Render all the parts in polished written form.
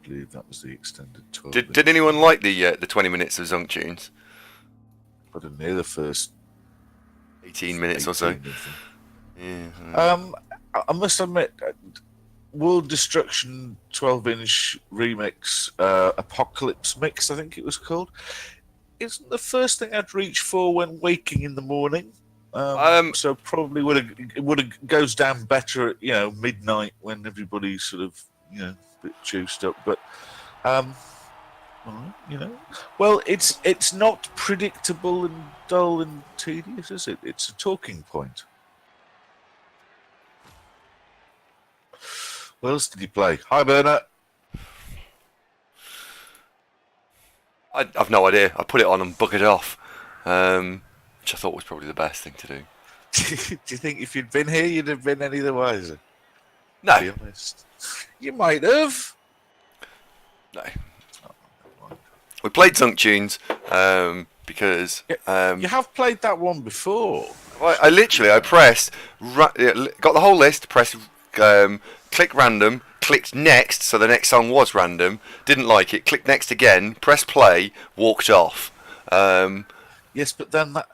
believe that was the extended 12. Did anyone like the 20 minutes of Zunk Tunes? I didn't hear the first 18 minutes 18 or so. of them. Yeah. I must admit, World Destruction 12-inch remix, Apocalypse Mix, I think it was called, isn't the first thing I'd reach for when waking in the morning. So probably would have goes down better at midnight when everybody's sort of a bit juiced up. But well, it's not predictable and dull and tedious, is it? It's a talking point. What else did you play? Hi, Bernard. I've no idea. I put it on and buggered off, which I thought was probably the best thing to do. Do you think if you'd been here, you'd have been any the wiser? No. To be honest. You might have. No. We played Zunk Tunes because... you have played that one before. I pressed... got the whole list, pressed... click random, clicked next, so the next song was random, didn't like it, clicked next again, pressed play, walked off. Yes, but then that...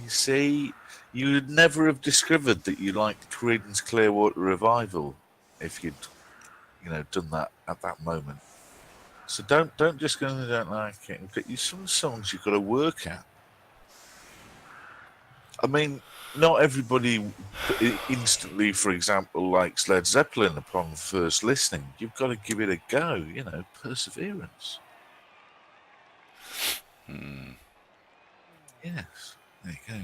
you see... You would never have discovered that you liked Creedence Clearwater Revival if you'd, done that at that moment. So don't just go and don't like it. Some songs you've got to work at. I mean, not everybody instantly, for example, likes Led Zeppelin upon first listening. You've got to give it a go. Perseverance. Yes, there you go.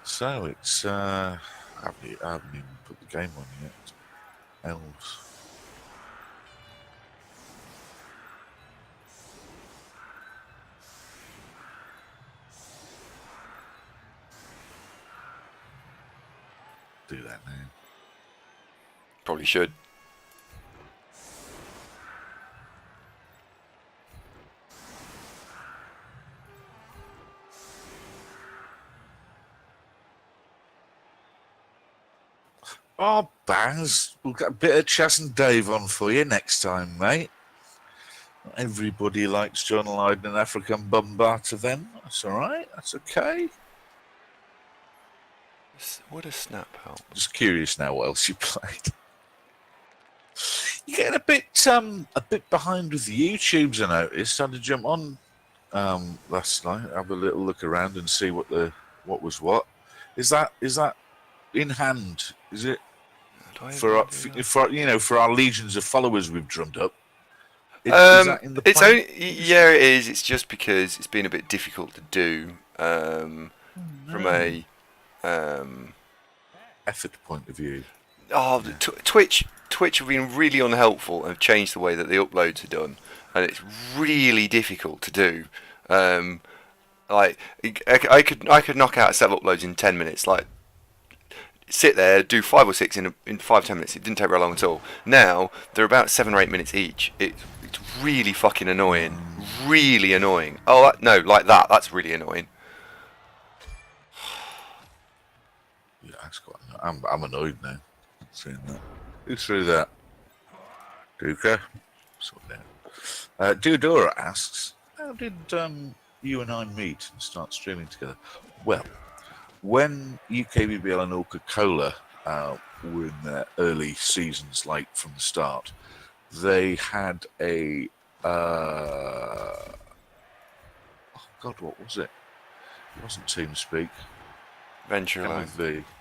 So it's I haven't even put the game on yet. Elves. Do that now. Probably should. Oh, Baz, we'll get a bit of Chas and Dave on for you next time, mate. Everybody likes John Lydon and African Bumbar to them. That's all right. That's okay. Would a snap help? Just curious now what else you played. You're getting a bit behind with the YouTubes, I noticed. I had to jump on last night, have a little look around and see what was what. Is that in hand? Is it for our legions of followers we've drummed up? Is that in the plan? It is. It's just because it's been a bit difficult to do from a effort point of view. Twitch have been really unhelpful and have changed the way that the uploads are done, and it's really difficult to do. I could knock out 7 uploads in 10 minutes. Like, sit there, do 5 or 6 in 5-10 minutes. It didn't take very long at all. Now they're about 7 or 8 minutes each. It's really fucking annoying. Really annoying. Oh no, like that. That's really annoying. Yeah, that's quite. I'm annoyed now. Seeing that. Who threw that? Duca. Sort of. Deodora asks, how did you and I meet and start streaming together? Well, when UKBBL and Coca-Cola were in their early seasons, like from the start, they had a oh God, what was it? It wasn't TeamSpeak.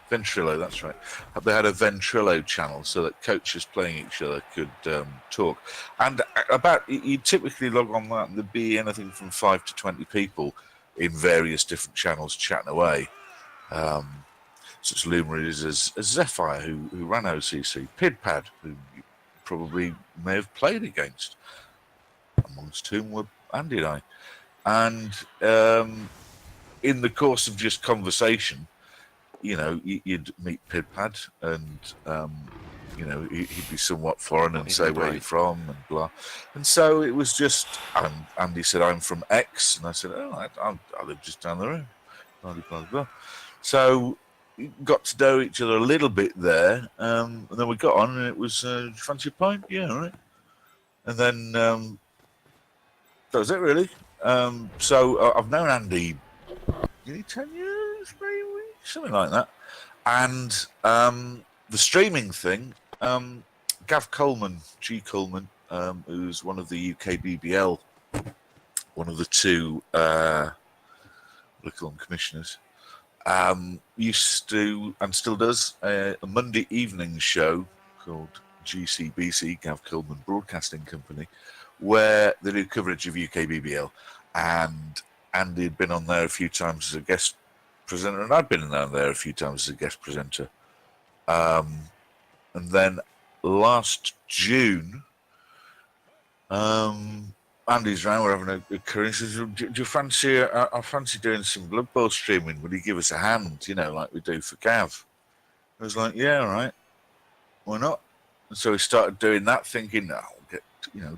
Ventrilo, that's right. They had a Ventrilo channel so that coaches playing each other could talk. And you typically log on that, and there'd be anything from 5 to 20 people in various different channels chatting away. Such luminaries as Zephyr, who ran OCC, Pidpad, who you probably may have played against, amongst whom were Andy and I. And in the course of just conversation, you'd meet Pidpad, and he'd be somewhat foreign and say where you're from and blah. And so it was just, Andy said, I'm from X, and I said, I live just down the road. Blah, blah, blah. So we got to know each other a little bit there, and then we got on, and it was, fancy a pint? Yeah, all right. And then that was it, really. So I've known Andy 10 years, maybe, something like that. And the streaming thing, Gav Coleman, G. Coleman, who's one of the UK BBL, one of the two political commissioners, used to, and still does, a Monday evening show called GCBC, Gav Coleman Broadcasting Company, where they do coverage of UK BBL. And Andy had been on there a few times as a guest presenter, and I'd been on there a few times as a guest presenter. And then last June, Andy's around, we're having a curry. He says, do you fancy, I fancy doing some Blood Bowl streaming. Would you give us a hand, like we do for Gav? I was like, yeah, all right. Why not? And so we started doing that, thinking, we'll get,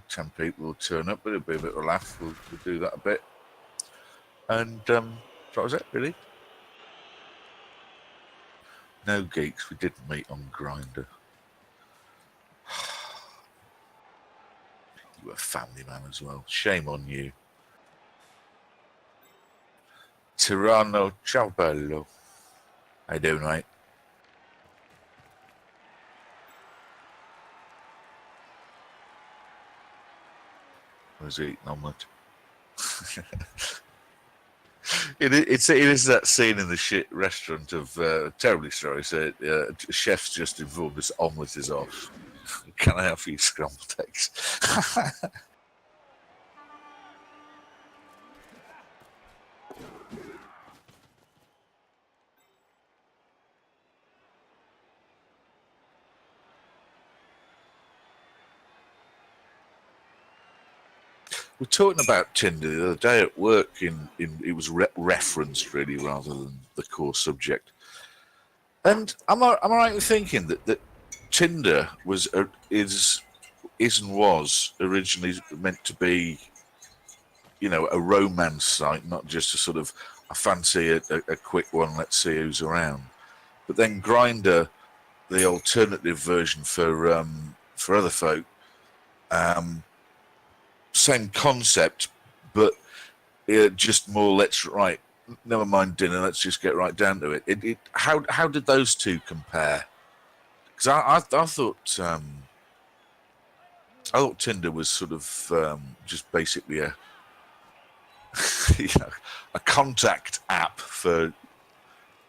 10 people will turn up, but it'll be a bit of a laugh. We'll do that a bit. And that was it, really. No geeks. We didn't meet on Grindr. You were a family man as well. Shame on you. Tirano, ciao bello. How you doing, mate? Was he eating omelette? It is that scene in the shit restaurant of terribly sorry. So chef's just informed this omelette is off. Can I have a few scrambled eggs? We're talking about Tinder the other day at work. It was referenced really rather than the core subject. And am I right in thinking that Tinder was is and was originally meant to be, a romance site, not just a sort of I fancy a quick one. Let's see who's around. But then Grindr, the alternative version for other folk. Same concept, but just more. Never mind dinner. Let's just get right down to it. How did those two compare? Because I thought Tinder was sort of just basically a a contact app for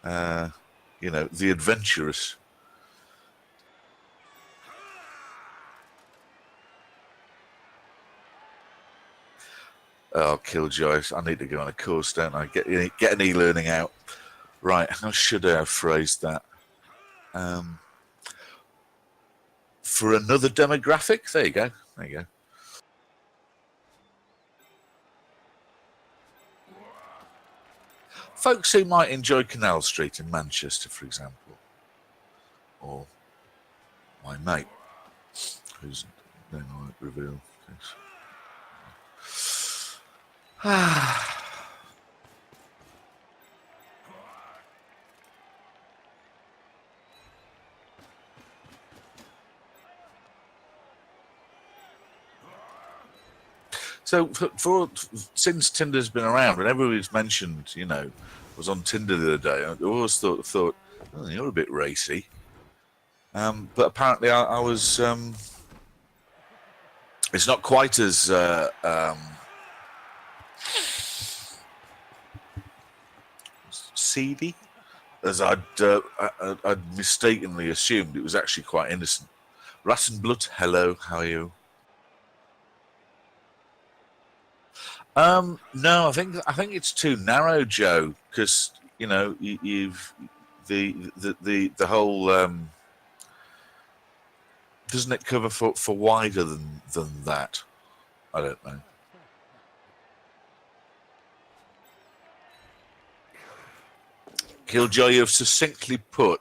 the adventurous. Oh, Killjoy! I need to go on a course, don't I? Get an e-learning out. Right, how should I have phrased that? For another demographic? There you go. Folks who might enjoy Canal Street in Manchester, for example. Or my mate, whose name I won't reveal. So since Tinder's been around, whenever it's mentioned, was on Tinder the other day, I always thought, oh, you're a bit racy. But apparently I was. It's not quite as seedy as I'd mistakenly assumed. It was actually quite innocent. Rassenblut, hello, how are you? No, I think it's too narrow, Joe, because you've the whole doesn't it cover for wider than that? I don't know. Killjoy, you've succinctly put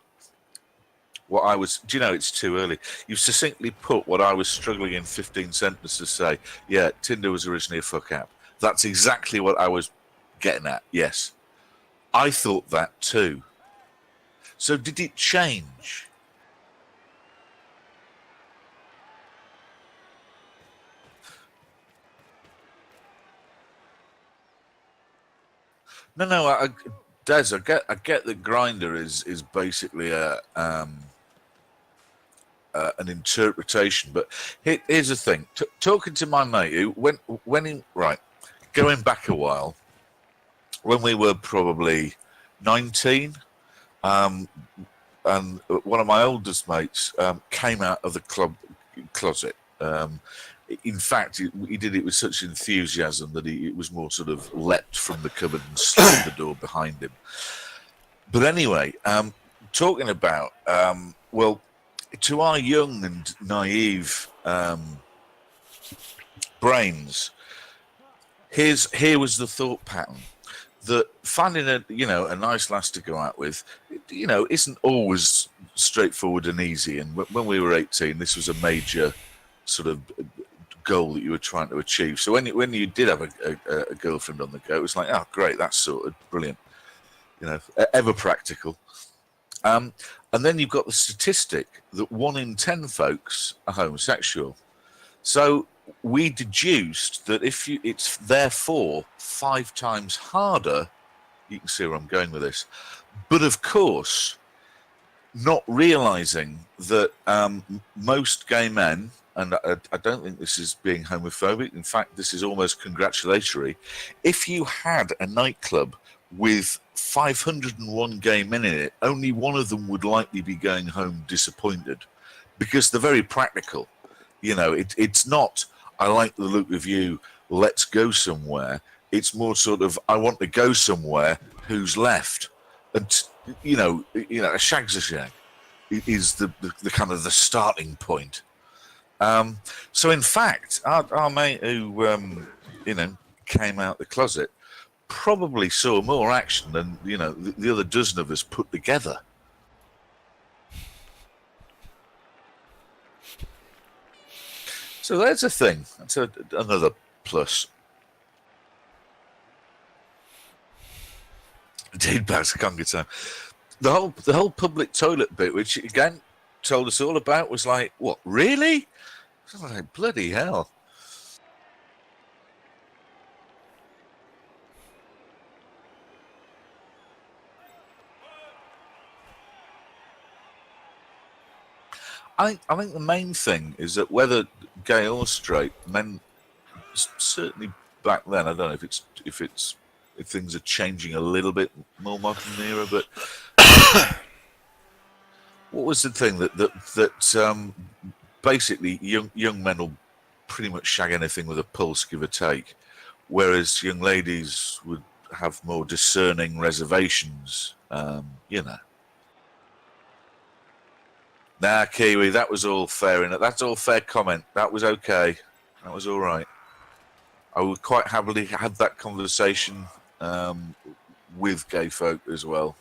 what I was. Do you know it's too early? You've succinctly put what I was struggling in 15 sentences to say. Yeah, Tinder was originally a fuck app. That's exactly what I was getting at. Yes, I thought that too. So did it change? No. Des, I get that grinder is basically an interpretation, but here's the thing. Talking to my mate, who when he right, going back a while, when we were probably 19, and one of my oldest mates came out of the club closet. In fact, he did it with such enthusiasm that it was more sort of leapt from the cupboard and slammed the door behind him. But anyway, talking about, well, to our young and naive brains, here was the thought pattern that finding a nice lass to go out with, isn't always straightforward and easy. And when we were 18, this was a major sort of goal that you were trying to achieve. So when you did have a girlfriend on the go, it was like, oh great, that's sorted, brilliant, ever practical. And then you've got the statistic that 1 in 10 folks are homosexual. So we deduced that it's therefore 5 times harder. You can see where I'm going with this. But of course, not realizing that most gay men, and I don't think this is being homophobic, in fact, this is almost congratulatory. If you had a nightclub with 501 gay men in it, only one of them would likely be going home disappointed, because they're very practical. It's not, I like the look of you, let's go somewhere. It's more sort of, I want to go somewhere, who's left? And, a shag's a shag is the kind of the starting point. So in fact, our mate who, came out the closet probably saw more action than, the other dozen of us put together. So there's a thing. That's another plus. Indeed, Baz, I can't get time. The whole public toilet bit, which again told us all about, was like, what, really? I was like, bloody hell. I think the main thing is that whether gay or straight, men, certainly back then, I don't know if things are changing a little bit more modern era, but what was the thing that basically young men will pretty much shag anything with a pulse, give or take, whereas young ladies would have more discerning reservations, Nah, Kiwi, that was all fair enough. That's all fair comment. That was okay. That was all right. I would quite happily have that conversation with gay folk as well.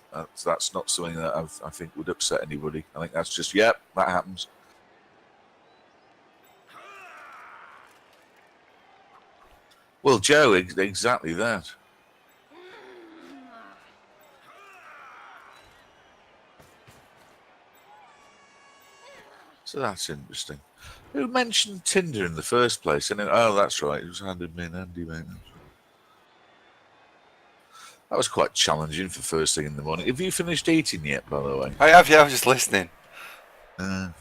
That's not something that I think would upset anybody. I think that's just, that happens. Well, Joe, exactly that. So that's interesting. Who mentioned Tinder in the first place? And that's right. It was handed me and Andy, mate. That was quite challenging for first thing in the morning. Have you finished eating yet, by the way? I have, yeah. I was just listening. Fine.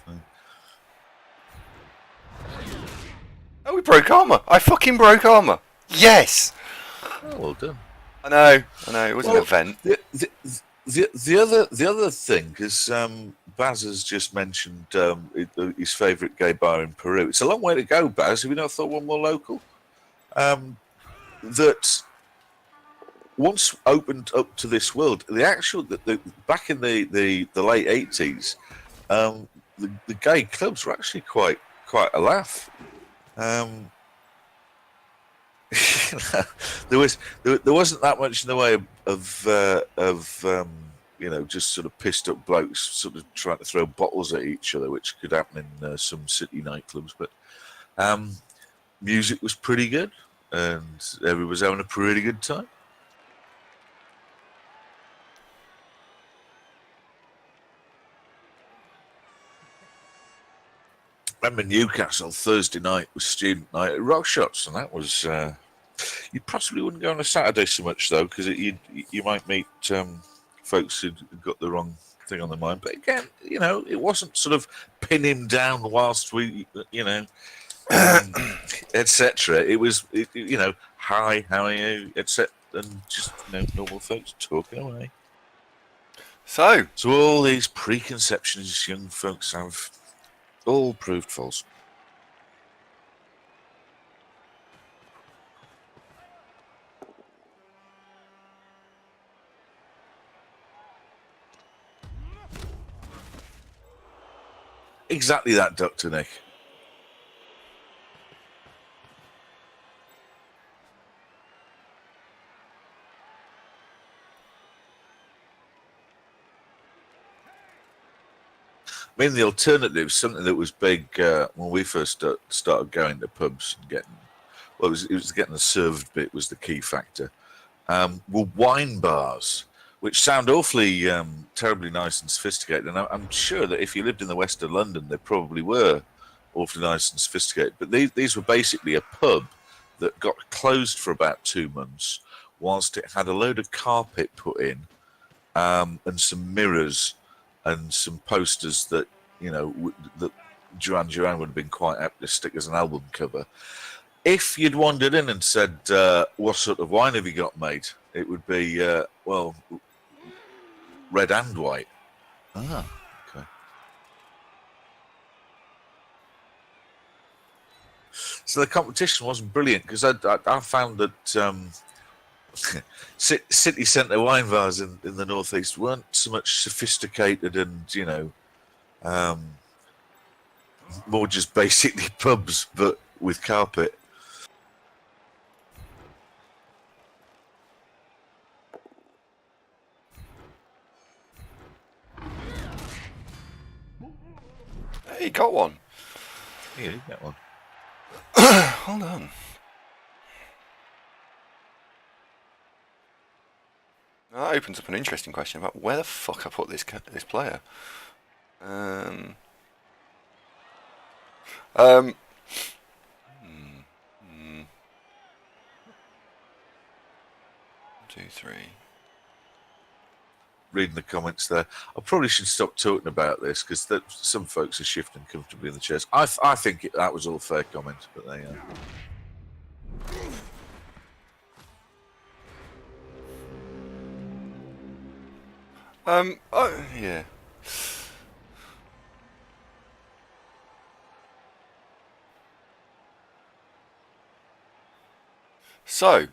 Oh, we broke armor. I fucking broke armor. Yes. Oh, well done. I know. It was an event. The other thing, because Baz has just mentioned his favourite gay bar in Peru. It's a long way to go, Baz. Have you not thought one more local? That once opened up to this world, back in the late 80s, the gay clubs were actually quite a laugh. There wasn't that much in the way of just sort of pissed up blokes sort of trying to throw bottles at each other, which could happen in some city nightclubs. But music was pretty good, and everyone was having a pretty good time. I remember Newcastle Thursday night was student night at Rock Shots, and that was You possibly wouldn't go on a Saturday so much though, because you might meet folks who got the wrong thing on their mind. But again, it wasn't sort of pin him down whilst we, etc. It was, hi, how are you, etc. And just normal folks talking away. So all these preconceptions young folks have, all proved false. Exactly that, Dr. Nick. I mean, the alternative, something that was big when we first started going to pubs and getting, well, it was getting the served bit was the key factor. Were wine bars, which sound awfully terribly nice and sophisticated. And I'm sure that if you lived in the west of London, they probably were awfully nice and sophisticated. But these were basically a pub that got closed for about 2 months, whilst it had a load of carpet put in and some mirrors and some posters that that Duran would have been quite apt to stick as an album cover. If you'd wandered in and said, "What sort of wine have you got, mate?" it would be well, red and white. Ah, okay. So the competition wasn't brilliant because I found that city centre wine bars in the northeast weren't so much sophisticated and more just basically pubs but with carpet. hey, you got one. Yeah, you get one. Hold on. That opens up an interesting question about where the fuck I put this player. Um, 2, 3. Reading the comments there, I probably should stop talking about this because some folks are shifting comfortably in the chairs. I think that was all fair comment, but they Oh, yeah. So,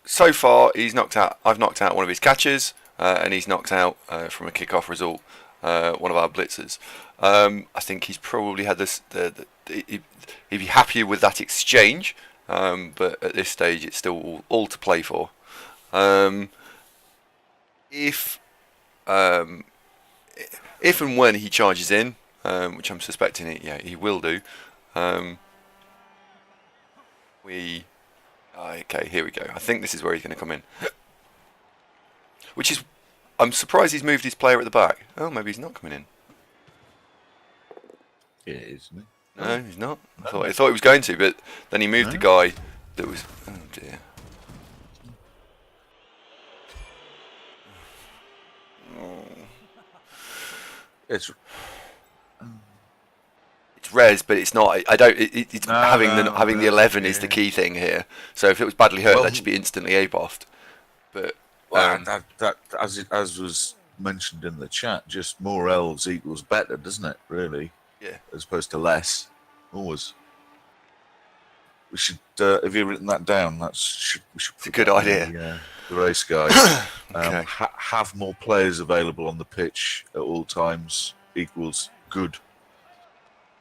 so far he's knocked out. I've knocked out one of his catchers, and he's knocked out from a kickoff result one of our blitzers. I think he's probably had this. He'd be happier with that exchange, but at this stage it's still all to play for. If and when he charges in, which I'm suspecting he will do. Okay, here we go. I think this is where he's going to come in. Which is, I'm surprised he's moved his player at the back. Oh, maybe he's not coming in. yeah, isn't he? No, he's not. I thought he was going to, but then he moved the guy that was. Oh dear. It's res, but it's not. I don't. It's having the 11 is the key thing here. So if it was badly hurt, that should be instantly A-buffed. But that as was mentioned in the chat, just more elves equals better, doesn't it? Really? Yeah. As opposed to less, always. We should. Have you written that down? We should. It's a good idea. The race guide. Okay. Have more players available on the pitch at all times equals good.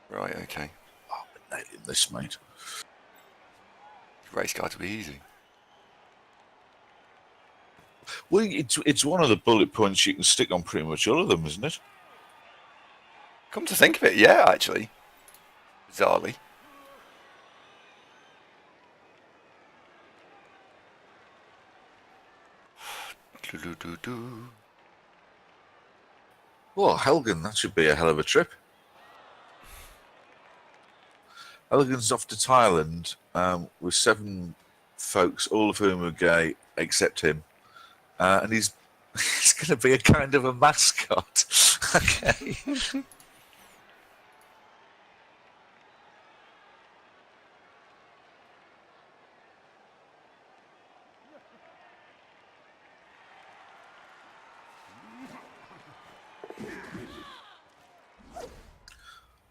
Right. Okay. Oh, I'm nailing this, mate. Race guides will be easy. Well, it's one of the bullet points you can stick on pretty much all of them, isn't it? Come to think of it, yeah, actually. Bizarrely. Well, Helgen, that should be a hell of a trip. Helgen's off to Thailand with 7 folks, all of whom are gay except him, and he's he's going to be a kind of a mascot. Okay.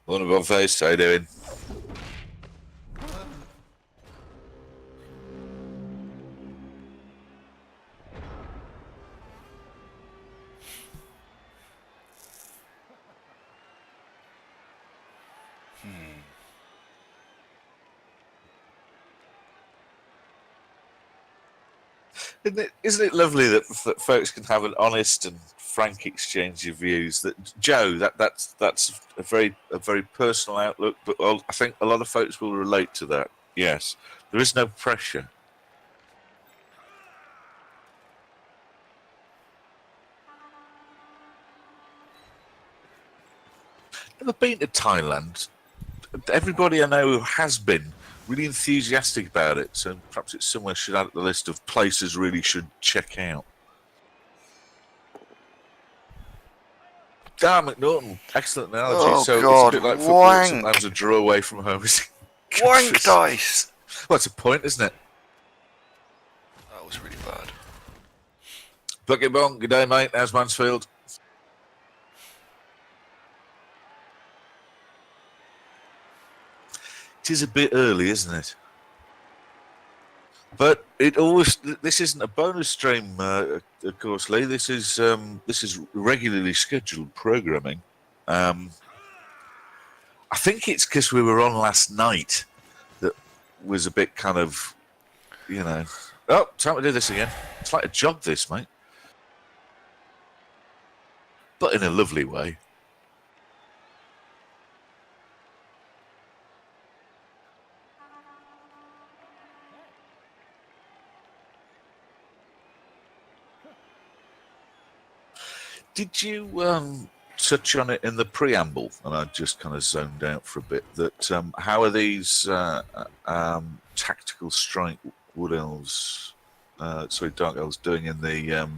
One of our face, how you doing? Isn't it lovely that folks can have an honest and frank exchange of views? That Joe, that's a very personal outlook, but I think a lot of folks will relate to that. Yes, there is no pressure. Never been to Thailand. Everybody I know has been really enthusiastic about it, so perhaps it's somewhere should add to the list of places really should check out. McNaughton, excellent analogy. Oh, so God, it's a bit like football, wank. sometimes a draw away from home. Wank dice! Well, it's a point, isn't it? That was really bad. Bucket Bong, good day, mate. How's Mansfield? It is a bit early, isn't it? But it always. This isn't a bonus stream, of course, Lee. This is regularly scheduled programming. I think it's because we were on last night that was a bit kind of, Oh, time to do this again. It's like a job, this, mate. But in a lovely way. Did you touch on it in the preamble? And I just kind of zoned out for a bit. That how are these tactical strike wood elves, dark elves, doing in the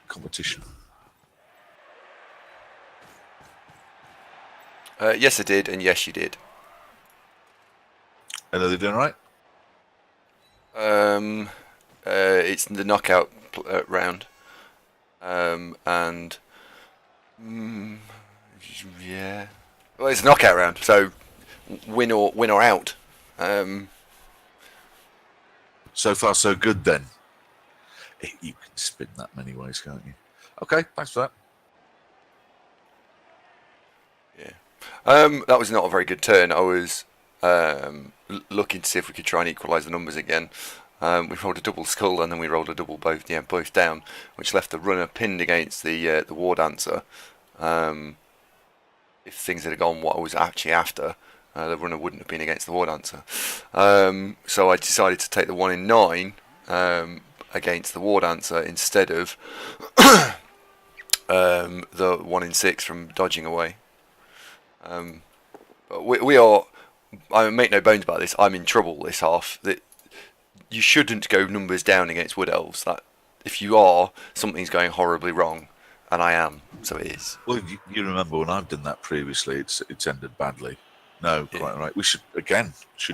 competition? Yes, I did, and yes, you did. And are they doing right? It's the knockout round, and yeah, well, it's a knockout round, so win or out. So far, so good. Then you can spin that many ways, can't you? Okay, thanks for that. Yeah, that was not a very good turn. I was looking to see if we could try and equalise the numbers again. We rolled a double skull and then we rolled a double both down, which left the runner pinned against the war dancer. If things had gone what I was actually after, the runner wouldn't have been against the war dancer. So I decided to take the 1 in 9 against the war dancer instead of the 1 in 6 from dodging away. But we are. I make no bones about this. I'm in trouble this half. That you shouldn't go numbers down against wood elves. That if you are, something's going horribly wrong, and I am. So it is. Well, you remember when I've done that previously, it's ended badly. No, quite right. We should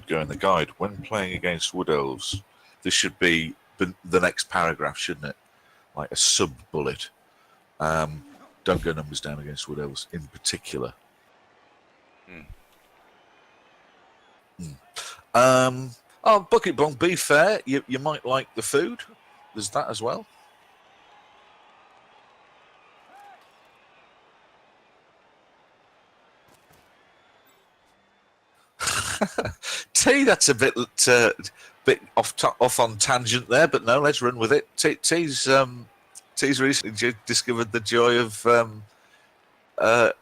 go in the guide when playing against wood elves. This should be the next paragraph, shouldn't it? Like a sub bullet. Don't go numbers down against wood elves in particular. Bucket Bong, be fair, you might like the food. There's that as well. T, that's a bit off on tangent there, but no, let's run with it. T's recently discovered the joy of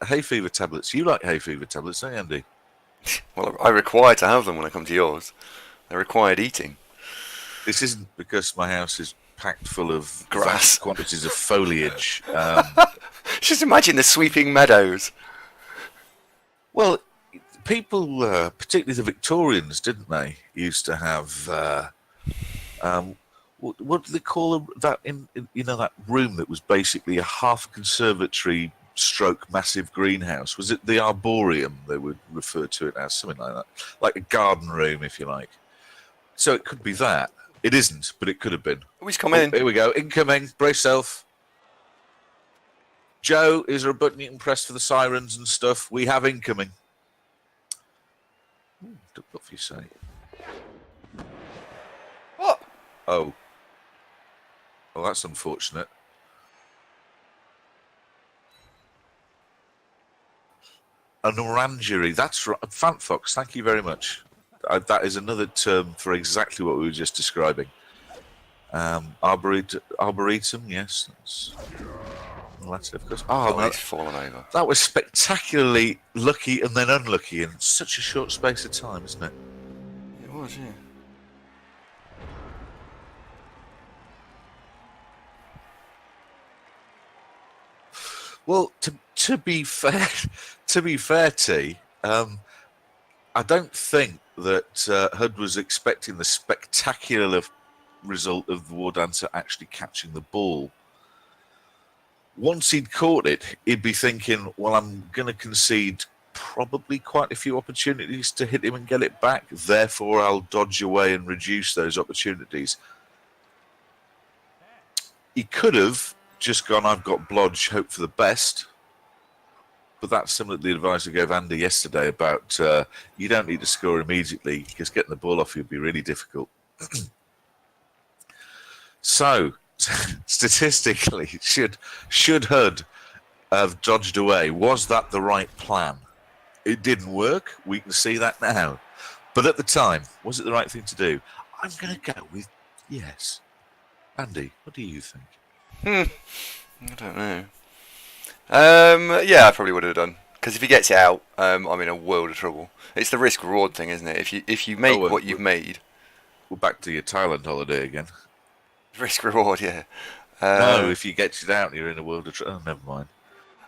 hay fever tablets. You like hay fever tablets, don't you, Andy? Well, I require to have them when I come to yours. They're required eating. This isn't because my house is packed full of Grass. vast quantities of foliage. Just imagine the sweeping meadows. Well, people, particularly the Victorians, didn't they, used to have what do they call that in that room that was basically a half conservatory stroke massive greenhouse? Was it the arboreum they would refer to it as, something like that, like a garden room, if you like? So it could be that. It isn't, but it could have been. Oh, he's coming in. Here we go. Incoming. Brace yourself. Joe, is there a button you can press for the sirens and stuff? We have incoming. Ooh, what do you say? What? Oh. Well, that's unfortunate. An orangery. That's right. Fantfox, thank you very much. That is another term for exactly what we were just describing. Arboretum, yes. That's it, of course. Oh, he's fallen over. That was spectacularly lucky and then unlucky in such a short space of time, isn't it? It was, yeah. Well, to be fair, T, I don't think that Hud was expecting the spectacular result of the War Dancer actually catching the ball. Once he'd caught it, he'd be thinking, well, I'm going to concede probably quite a few opportunities to hit him and get it back. Therefore, I'll dodge away and reduce those opportunities. He could have just gone, I've got Blodge, hope for the best. But that's similar to the advice I gave Andy yesterday about you don't need to score immediately because getting the ball off you would be really difficult. So, statistically, should Hud have dodged away? Was that the right plan? It didn't work. We can see that now. But at the time, was it the right thing to do? I'm going to go with yes. Andy, what do you think? I don't know. Yeah, I probably would have done. Because if he gets it out, I'm in a world of trouble. It's the risk-reward thing, isn't it? If you make what you've made... We're back to your Thailand holiday again. Risk-reward, yeah. No, if you get it out, you're in a world of trouble. Oh, never mind.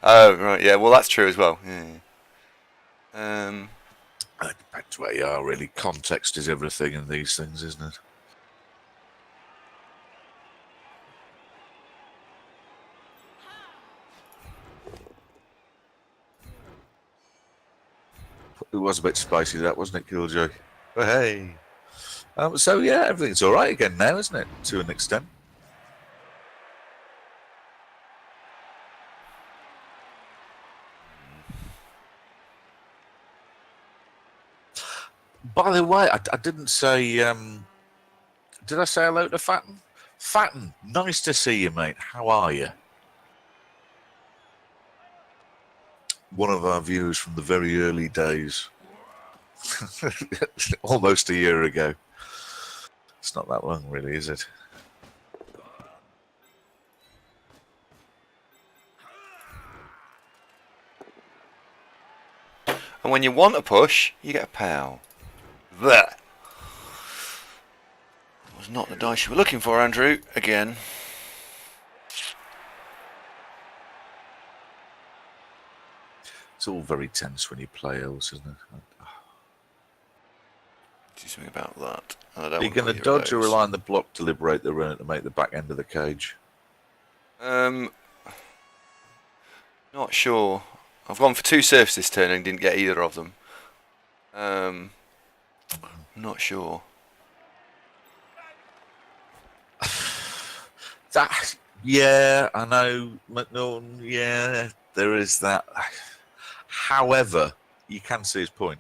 Oh, right, yeah, well, that's true as well. Yeah. It depends where you are, really. Context is everything in these things, isn't it? It was a bit spicy, that, wasn't it, Killjoy? But hey. So, yeah, everything's all right again now, isn't it, to an extent? By the way, I didn't say... did I say hello to Fatten? Fatten, nice to see you, mate. How are you? One of our viewers from the very early days. Almost a year ago. It's not that long, really, is it? And when you want a push, you get a pow. That was not the dice you were looking for, Andrew. Again. It's all very tense when you play Elves, isn't it? Do something about that. Are you going to dodge or rely on the block to liberate the runner to make the back end of the cage? Not sure. I've gone for 2 surfs this turn and didn't get either of them. Not sure. That, yeah, I know, McNaughton, yeah, there is that. However, you can see his point.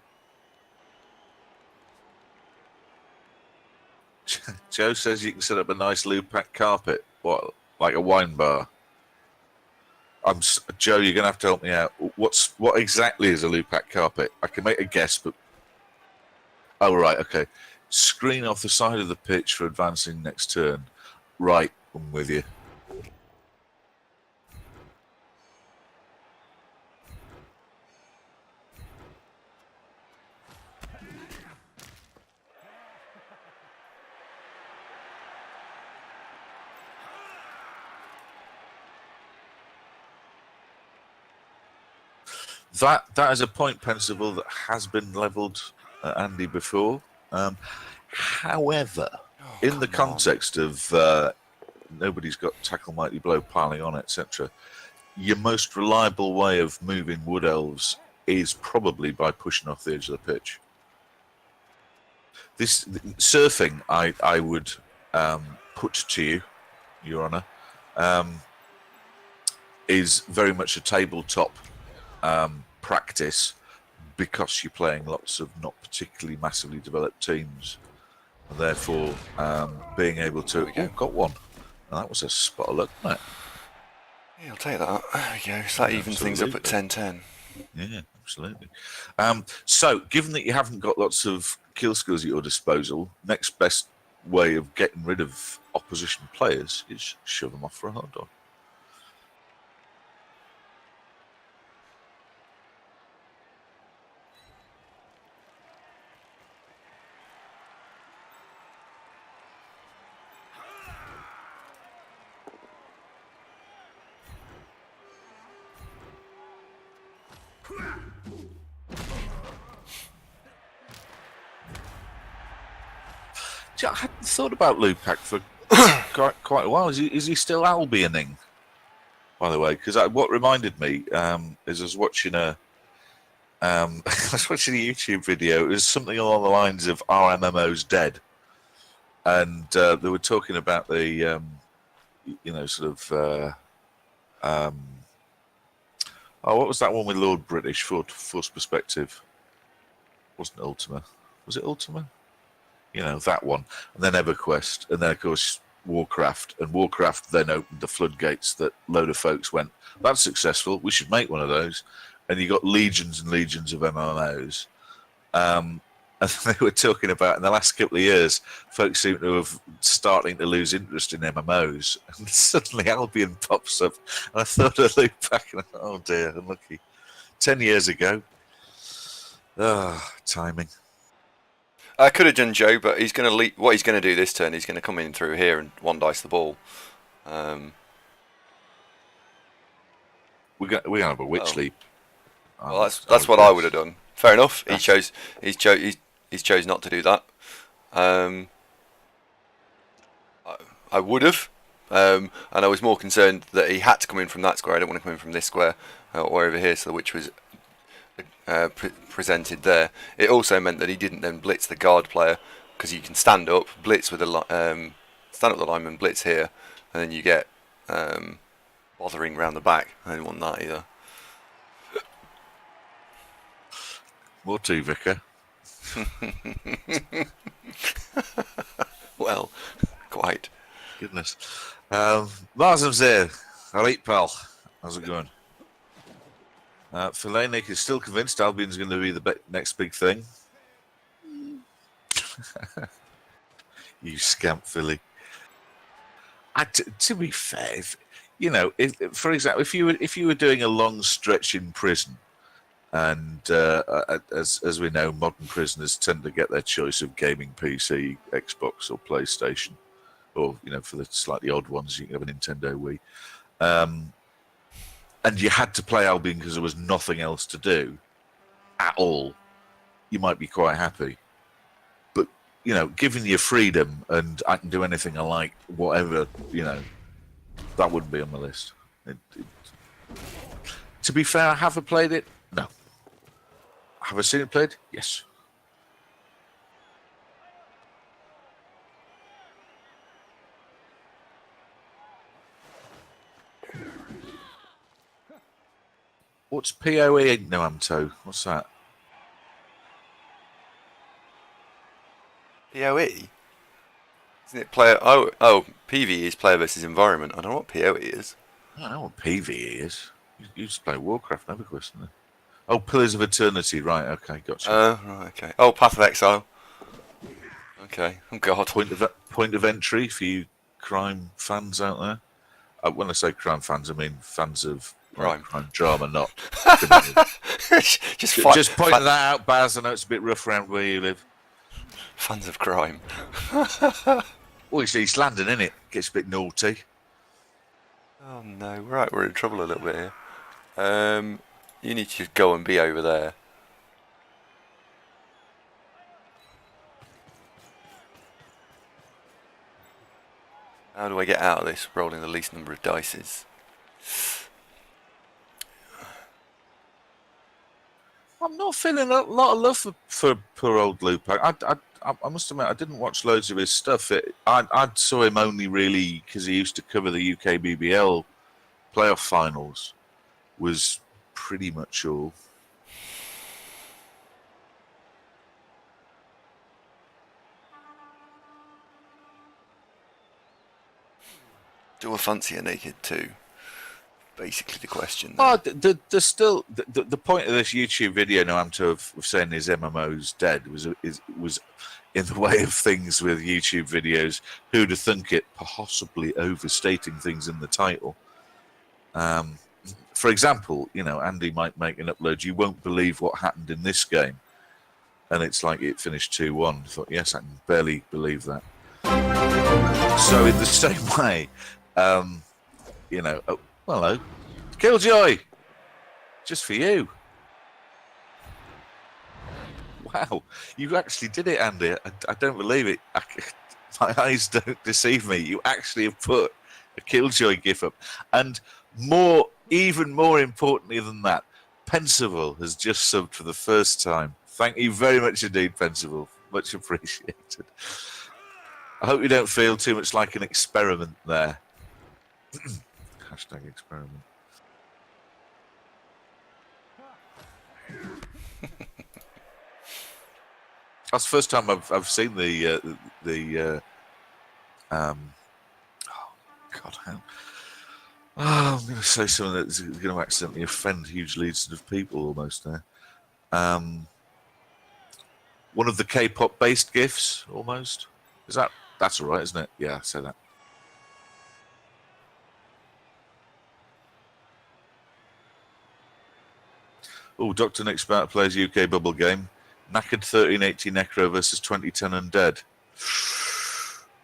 Joe says you can set up a nice Lupac carpet. What, like a wine bar? Joe, you're going to have to help me out. What exactly is a Lupac carpet? I can make a guess, but... Oh, right, okay. Screen off the side of the pitch for advancing next turn. Right, I'm with you. that is a point, Pensible, that has been levelled at Andy before. However, in the context of nobody's got tackle mighty blow piling on, etc., your most reliable way of moving Wood Elves is probably by pushing off the edge of the pitch. This surfing, I would put to you, Your Honour, is very much a tabletop practice because you're playing lots of not particularly massively developed teams, and therefore being able to got one. That was a spot of luck, wasn't it? Yeah, I'll take that. There we go. So that evens things up at 10-10. Yeah, absolutely. So, given that you haven't got lots of kill skills at your disposal, next best way of getting rid of opposition players is shove them off for a hot dog. I hadn't thought about Lupac for quite a while. Is he still Albioning, by the way? Because what reminded me is I was watching a YouTube video. It was something along the lines of "Our MMO's dead," and they were talking about the what was that one with Lord British Force Perspective? Wasn't Ultima? Was it Ultima? That one, and then EverQuest, and then of course Warcraft, and Warcraft then opened the floodgates that load of folks went, that's successful, we should make one of those, and you got legions and legions of MMOs. And they were talking about in the last couple of years, folks seem to have starting to lose interest in MMOs, and suddenly Albion pops up, and I thought I'd look back and I thought, oh dear, unlucky. 10 years ago. Timing. I could have done Joe, but he's going to leap. What he's going to do this turn, he's going to come in through here and one dice the ball. We're going to have a witch leap. Well, that's what I would have done. Fair enough. He chose not to do that. I would have, and I was more concerned that he had to come in from that square. I don't want to come in from this square or over here. So the witch was presented there. It also meant that he didn't then blitz the guard player, because you can stand up, blitz with stand up the lineman, blitz here, and then you get bothering round the back. I didn't want that either. More tea, Vicar. Well, quite. Goodness. Marzam's there. All right, pal. How's it going? Fellainic is still convinced Albion's going to be the next big thing. You scamp, Philly. To be fair, for example, if you were doing a long stretch in prison, and as we know, modern prisoners tend to get their choice of gaming PC, Xbox, or PlayStation, or for the slightly odd ones, you can have a Nintendo Wii. And you had to play Albion because there was nothing else to do at all, you might be quite happy. But, given you freedom and I can do anything I like, whatever, that wouldn't be on the list. To be fair, have I played it? No. Have I seen it played? Yes. What's PoE? No, Amto. What's that? PoE? Isn't it player? Oh, PvE is player versus environment. I don't know what PoE is. I don't know what PvE is. You just play Warcraft, never question it. Oh, Pillars of Eternity. Right. Okay. Gotcha. Right. Okay. Oh, Path of Exile. Okay. Oh God. Point of entry for you crime fans out there. When I say crime fans, I mean fans of crime drama, not. Just pointing that out, Baz. I know it's a bit rough around where you live. Fans of crime. Well, it's East London, isn't it? Gets a bit naughty. Oh no! Right, we're in trouble a little bit here. You need to just go and be over there. How do I get out of this rolling the least number of dices? I'm not feeling a lot of love for poor old Lupe. I must admit, I didn't watch loads of his stuff. I saw him only really because he used to cover the UK BBL playoff finals, was pretty much all. Do I fancy a naked too? Basically the question. Oh, there's still the point of this YouTube video now, I'm to of saying his MMO's dead was in the way of things with YouTube videos. Who'd have thunk it? Possibly overstating things in the title. For example, Andy might make an upload. You won't believe what happened in this game, and it's like it finished 2-1. I thought, yes, I can barely believe that. So in the same way, oh, hello, Killjoy, just for you. Wow, you actually did it, Andy. I don't believe it. My eyes don't deceive me. You actually have put a Killjoy gif up. And even more importantly than that, Pensible has just subbed for the first time. Thank you very much indeed, Pensible. Much appreciated. I hope you don't feel too much like an experiment there. Hashtag experiment. That's the first time I've seen the oh God, how? Oh, I'm going to say something that's going to accidentally offend huge leads of people almost there. One of the K-pop based GIFs almost. That's all right, isn't it? Yeah, say that. Oh, Dr. Nick Sparta plays UK bubble game. Knackered 1380 Necro versus 2010 Undead.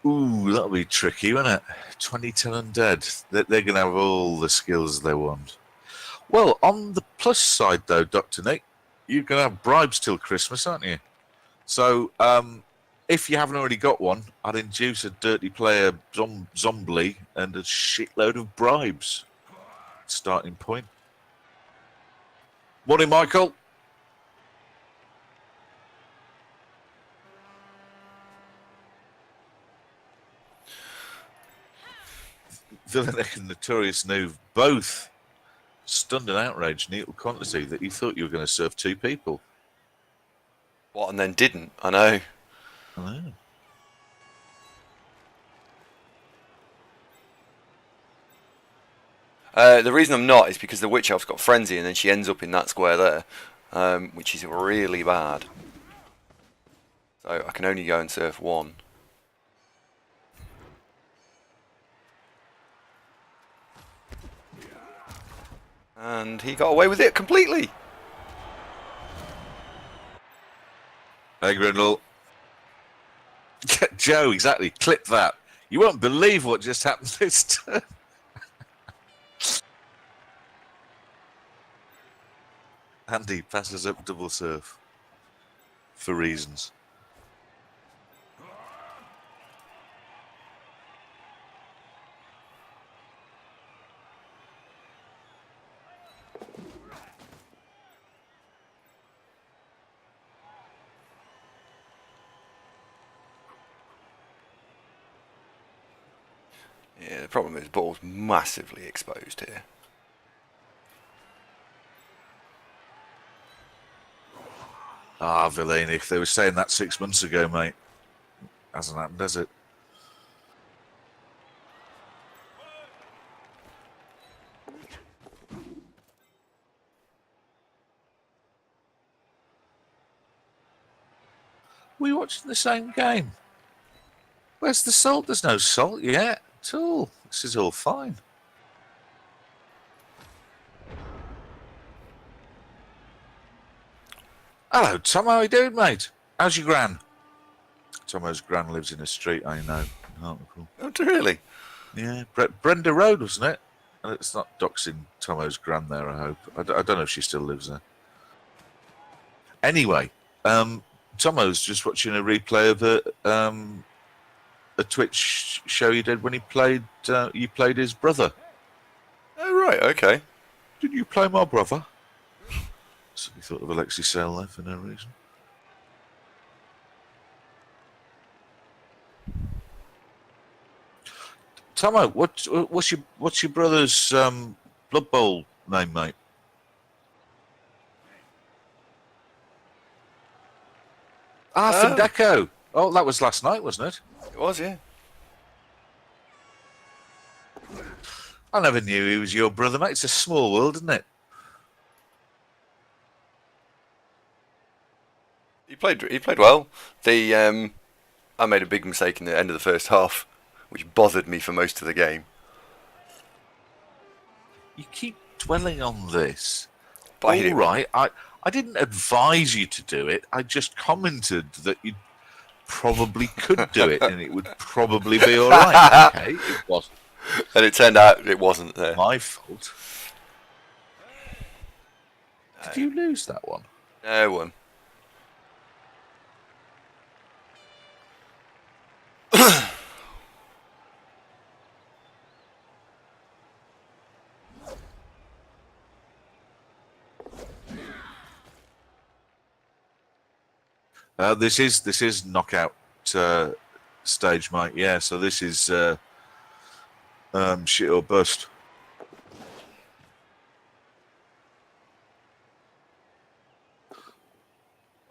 Ooh, that'll be tricky, won't it? 2010 Undead. They're going to have all the skills they want. Well, on the plus side, though, Dr. Nick, you're going to have bribes till Christmas, aren't you? So, if you haven't already got one, I'd induce a dirty player zombie and a shitload of bribes. Starting point. Morning, Michael. Villainic and Notorious Noob both stunned and outraged in equal quantity that you thought you were going to serve two people. What, and then didn't? I know. The reason I'm not is because the Witch Elf's got Frenzy and then she ends up in that square there, which is really bad. So I can only go and surf one. And he got away with it completely. Hey, Grindle. Joe, exactly. Clip that. You won't believe what just happened this turn. Andy passes up double surf. For reasons. Yeah, the problem is ball's massively exposed here. Ah, Villainic. They were saying that 6 months ago, mate. Hasn't happened, has it? We watching the same game. Where's the salt? There's no salt yet at all. This is all fine. Hello, Tom. How are you doing, mate? How's your gran? Tomo's gran lives in a street I know in Hartlepool. Oh, really? Yeah, Brenda Road, wasn't it? And it's not doxing Tomo's gran there, I hope. I don't know if she still lives there. Anyway, Tomo's just watching a replay of a Twitch show you did when he played. You played his brother. Oh right, okay. Did you play my brother? So he thought of Alexi Sale there for no reason. Tomo, what's your brother's Blood Bowl name, mate? Findeco. Oh, that was last night, wasn't it? It was, yeah. I never knew he was your brother, mate. It's a small world, isn't it? He played well. I made a big mistake in the end of the first half, which bothered me for most of the game. You keep dwelling on this. But I hit it. Right, I didn't advise you to do it. I just commented that you probably could do it, and it would probably be all right. Okay, it wasn't. And it turned out it wasn't my fault. Did you lose that one? No one. This is knockout stage, mate. Yeah, so this is shit or bust.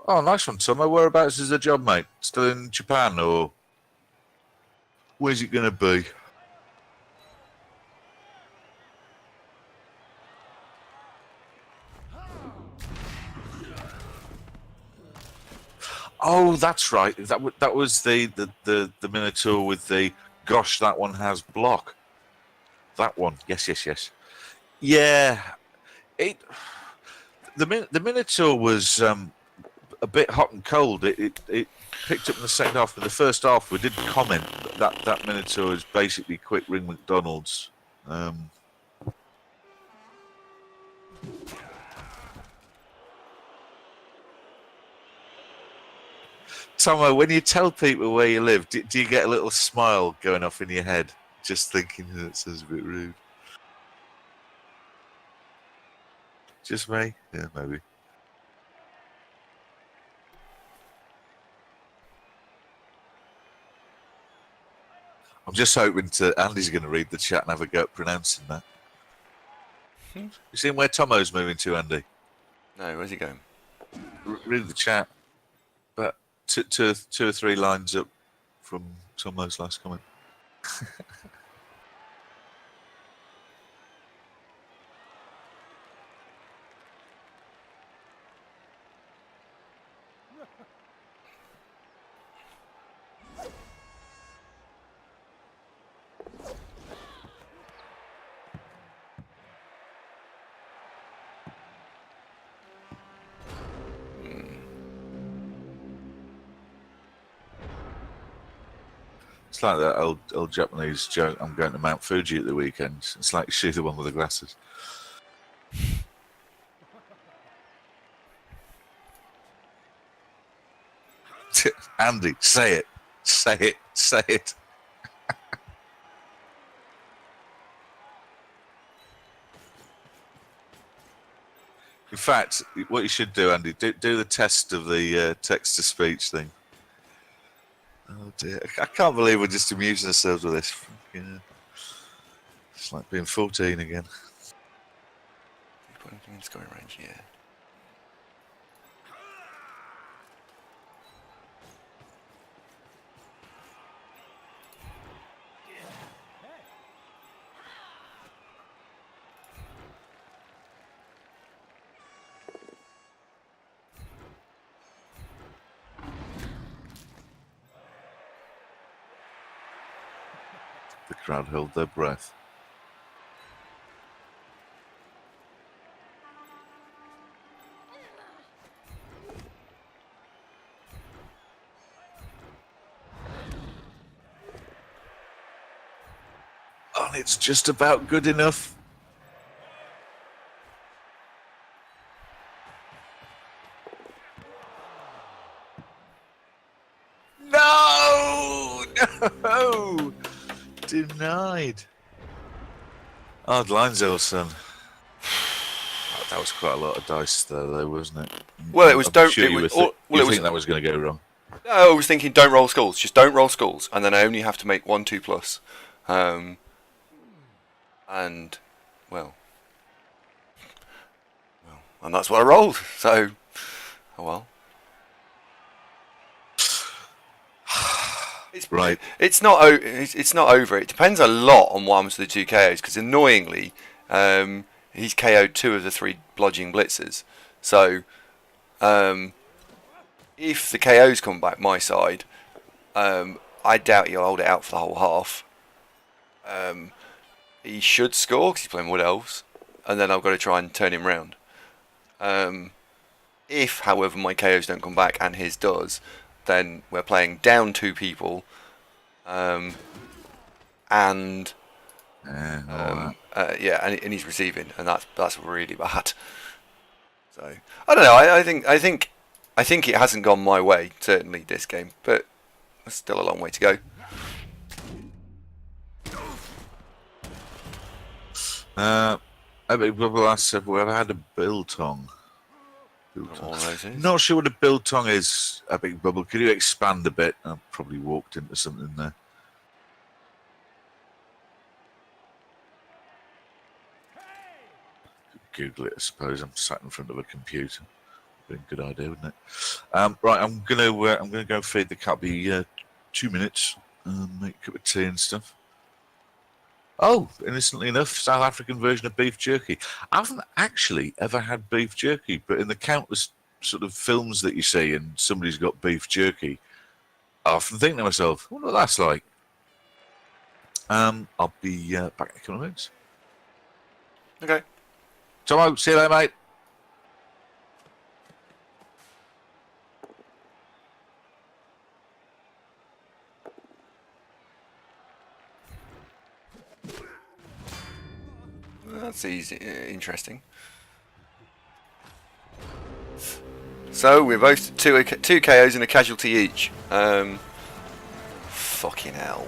Oh, nice one, Tomo. Whereabouts is the job, mate? Still in Japan, or where's it going to be? Oh, that's right. That was the Minotaur with the gosh. That one has block. That one, yes. Yeah, the Minotaur was a bit hot and cold. It picked up in the second half. But the first half, we did comment that Minotaur is basically quick ring McDonald's. Tomo, when you tell people where you live, do you get a little smile going off in your head, just thinking that sounds a bit rude? Just me? Yeah, maybe. I'm just hoping Andy's going to read the chat and have a go at pronouncing that. You seen where Tomo's moving to, Andy? No, where's he going? Read the chat. But two or three lines up from Tomo's last comment. It's like that old Japanese joke, I'm going to Mount Fuji at the weekend. It's like she's the one with the glasses. Andy, say it. Say it. Say it. In fact, what you should do, Andy, do the test of the text-to-speech thing. Oh dear, I can't believe we're just amusing ourselves with this. It's like being 14 again. Put anything in scoring range, yeah. The crowd held their breath. And it's just about good enough. Oh, denied. Hard lines, Elson. That was quite a lot of dice there, though, wasn't it? Well, it was I'm sure you were. well, You it was. think that was going to go wrong? I was thinking, don't roll skulls. Just don't roll skulls, and then I only have to make 1 2+. And well, and that's what I rolled. So, oh well. It's Right. It's not. It's not over. It depends a lot on what happens to the 2 KOs. Because annoyingly, he's KO'd 2 of the 3 bludgeoning blitzers. So, if the KOs come back my side, I doubt he'll hold it out for the whole half. He should score because he's playing Wood Elves, and then I've got to try and turn him round. If, however, my KOs don't come back and his does, then we're playing down 2 people, and and he's receiving, and that's really bad. So I don't know. I think it hasn't gone my way, certainly this game, but there's still a long way to go. I mean, well, I said we ever had a biltong. Biltong. Not sure what a biltong is. A big bubble. Could you expand a bit? I probably walked into something there. Google it, I suppose. I'm sat in front of a computer. Be a good idea, wouldn't it? Right, I'm gonna go feed the cat. Be 2 minutes. Make a cup of tea and stuff. Oh, innocently enough, South African version of beef jerky. I haven't actually ever had beef jerky, but in the countless sort of films that you see and somebody's got beef jerky, I often think to myself, I wonder what that's like. I'll be back in a couple of minutes. Okay. Tomo, see you later, mate. That's easy, interesting. So we're both two KOs and a casualty each. Fucking hell.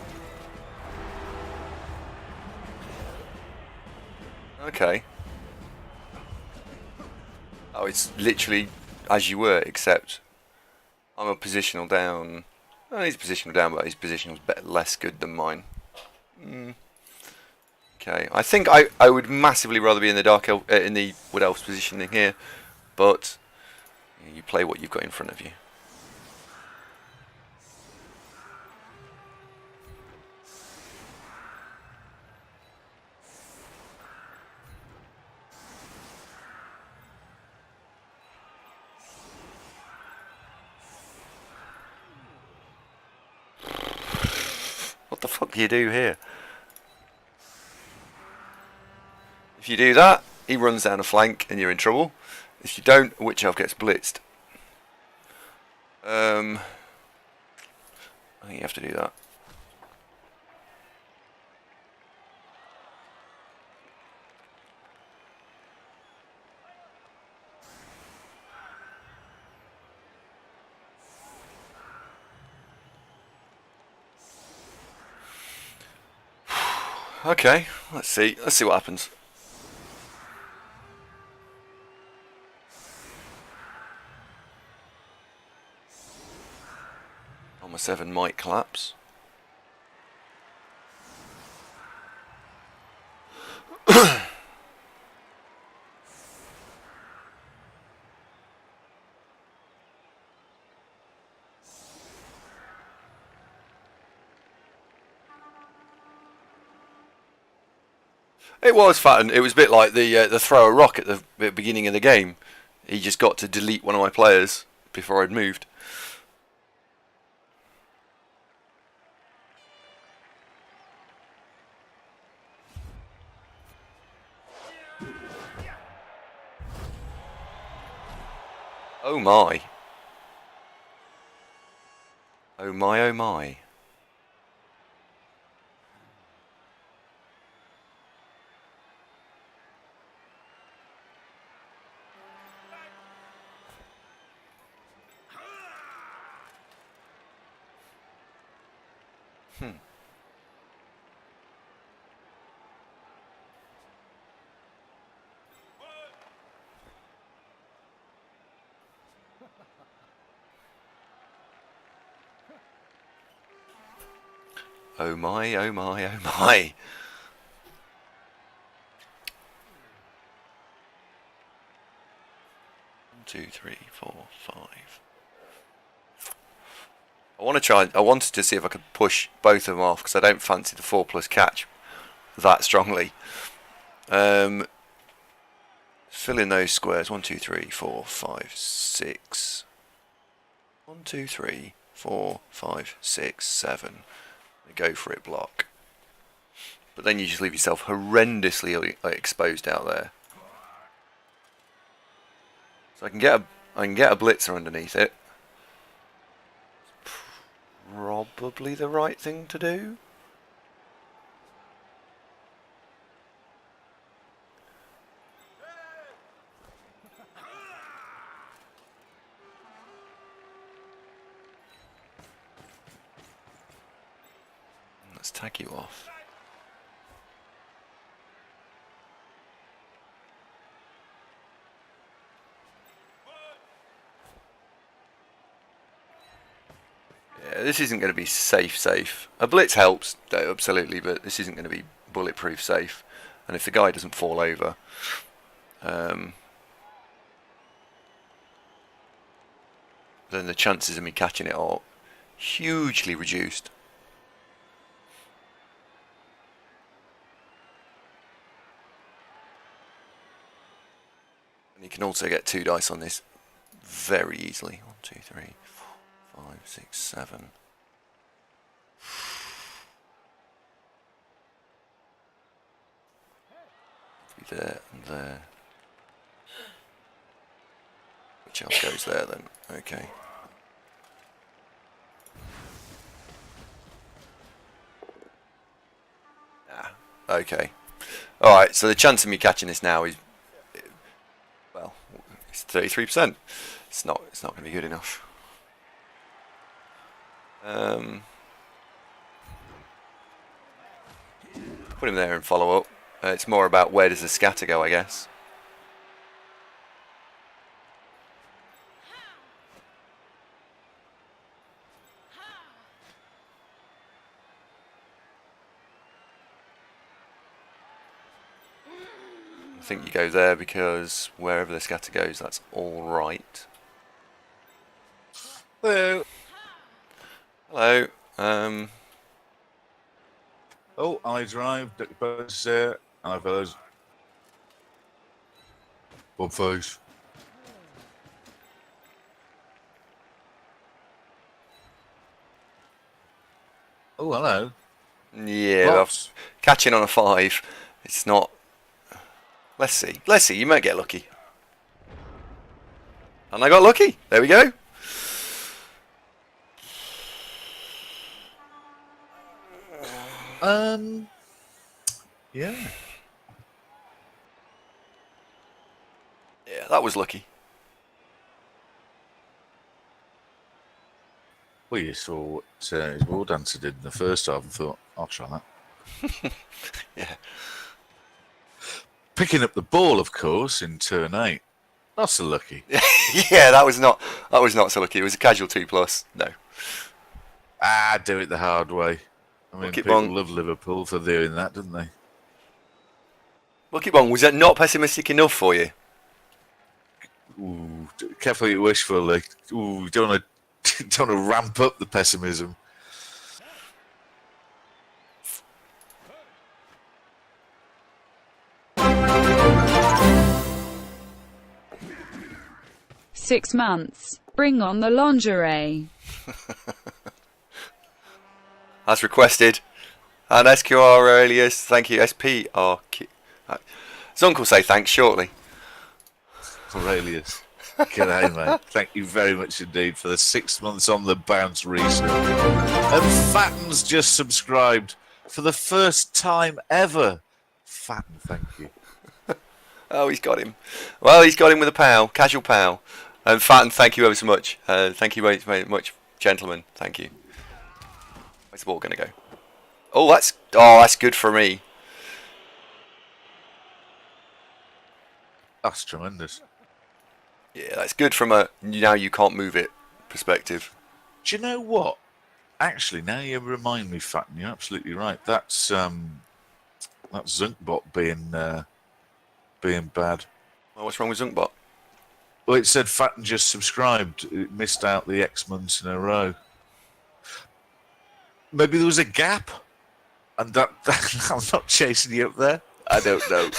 Okay. Oh, it's literally as you were, except I'm a positional down. Oh, he's positional down, but his positional's less good than mine. Okay, I think I would massively rather be in the in the Wood Elf's positioning here, but you play what you've got in front of you. What the fuck do you do here? If you do that, he runs down a flank and you're in trouble. If you don't, a Witch Elf gets blitzed. I think you have to do that. Okay, let's see what happens. Armor 7 might collapse. It was fun. It was a bit like the throw a rock at the beginning of the game. He just got to delete one of my players before I'd moved. Oh my. Oh my, oh my. Oh my, oh my, oh my. One, two, three, four, five. I wanted to see if I could push both of them off because I don't fancy the 4+ catch that strongly. Fill in those squares. 1, 2, 3, 4, 5, 6. 1, 2, 3, 4, 5, 6, 7. Go for it, block. But then you just leave yourself horrendously exposed out there. So I can get a blitzer underneath it. Probably the right thing to do. Let's tag you off. Yeah, this isn't going to be safe. A blitz helps, absolutely, but this isn't going to be bulletproof safe. And if the guy doesn't fall over, then the chances of me catching it are hugely reduced. And you can also get 2 dice on this very easily. 1, 2, 3, 4, 5, 6, 7. Be there and there. Which else goes there then? Okay. Okay. Alright, so the chance of me catching this now is, well, it's 33%. It's not going to be good enough. Put him there and follow up. It's more about where does the scatter go, I guess. I think you go there because wherever the scatter goes, that's all right. Hello. Hello. Oh, I drive. Both there. Hi, fellas. Bob face. Oh, hello. Yeah, catching on a 5. It's not. Let's see. You might get lucky. And I got lucky. There we go. Yeah. Yeah, that was lucky. Well, you saw what his war dancer did in the first half and thought, I'll try that. Yeah. Picking up the ball, of course, in turn 8. Not so lucky. Yeah, that was not so lucky. It was a casual 2+. No. Do it the hard way. I mean, Keep people on. love Liverpool for doing that, don't they? Well, keep on. Was that not pessimistic enough for you? Ooh, careful what you wish for, like. Ooh, don't want to ramp up the pessimism. "6 months. Bring on the lingerie." As requested. And SQR Alias, thank you. SPRQ. Zonk will say thanks shortly. Aurelius. G'day, mate. Thank you very much indeed for the 6 months on the bounce recently. And Fatten's just subscribed for the first time ever. Fatten, thank you. Oh, he's got him. Well, he's got him with a pow, casual pow. And Fatten, thank you ever so much. Thank you very, very much, gentlemen. Thank you. Where's the ball going to go? that's good for me. That's tremendous. Yeah, that's good from a now you can't move it perspective. Do you know what? Actually, now you remind me, Fatton, you're absolutely right. That's Zunkbot being bad. Well, what's wrong with Zunkbot? Well, it said Fatton just subscribed. It missed out the X months in a row. Maybe there was a gap, and that I'm not chasing you up there. I don't know.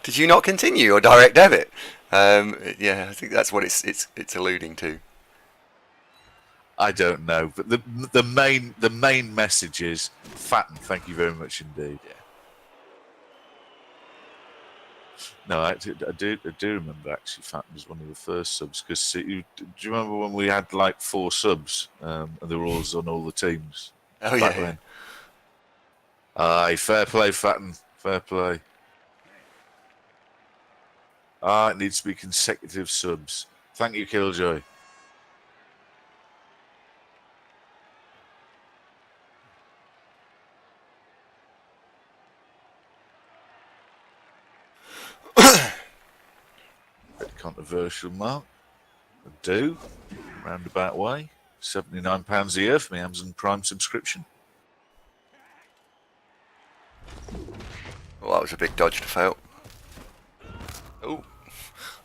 Did you not continue your direct debit? Yeah, I think that's what it's alluding to. I don't know, but the main message is Fatton. Thank you very much indeed. Yeah. No, I do remember actually. Fatton was one of the first subs because do you remember when we had like 4 subs and they were all on all the teams? Oh back yeah. then? Aye, fair play, Fatton. Fair play. It needs to be consecutive subs. Thank you, Killjoy. Controversial, Mark. I do. Roundabout way. £79 a year for my Amazon Prime subscription. Well, that was a big dodge to fail. Oh,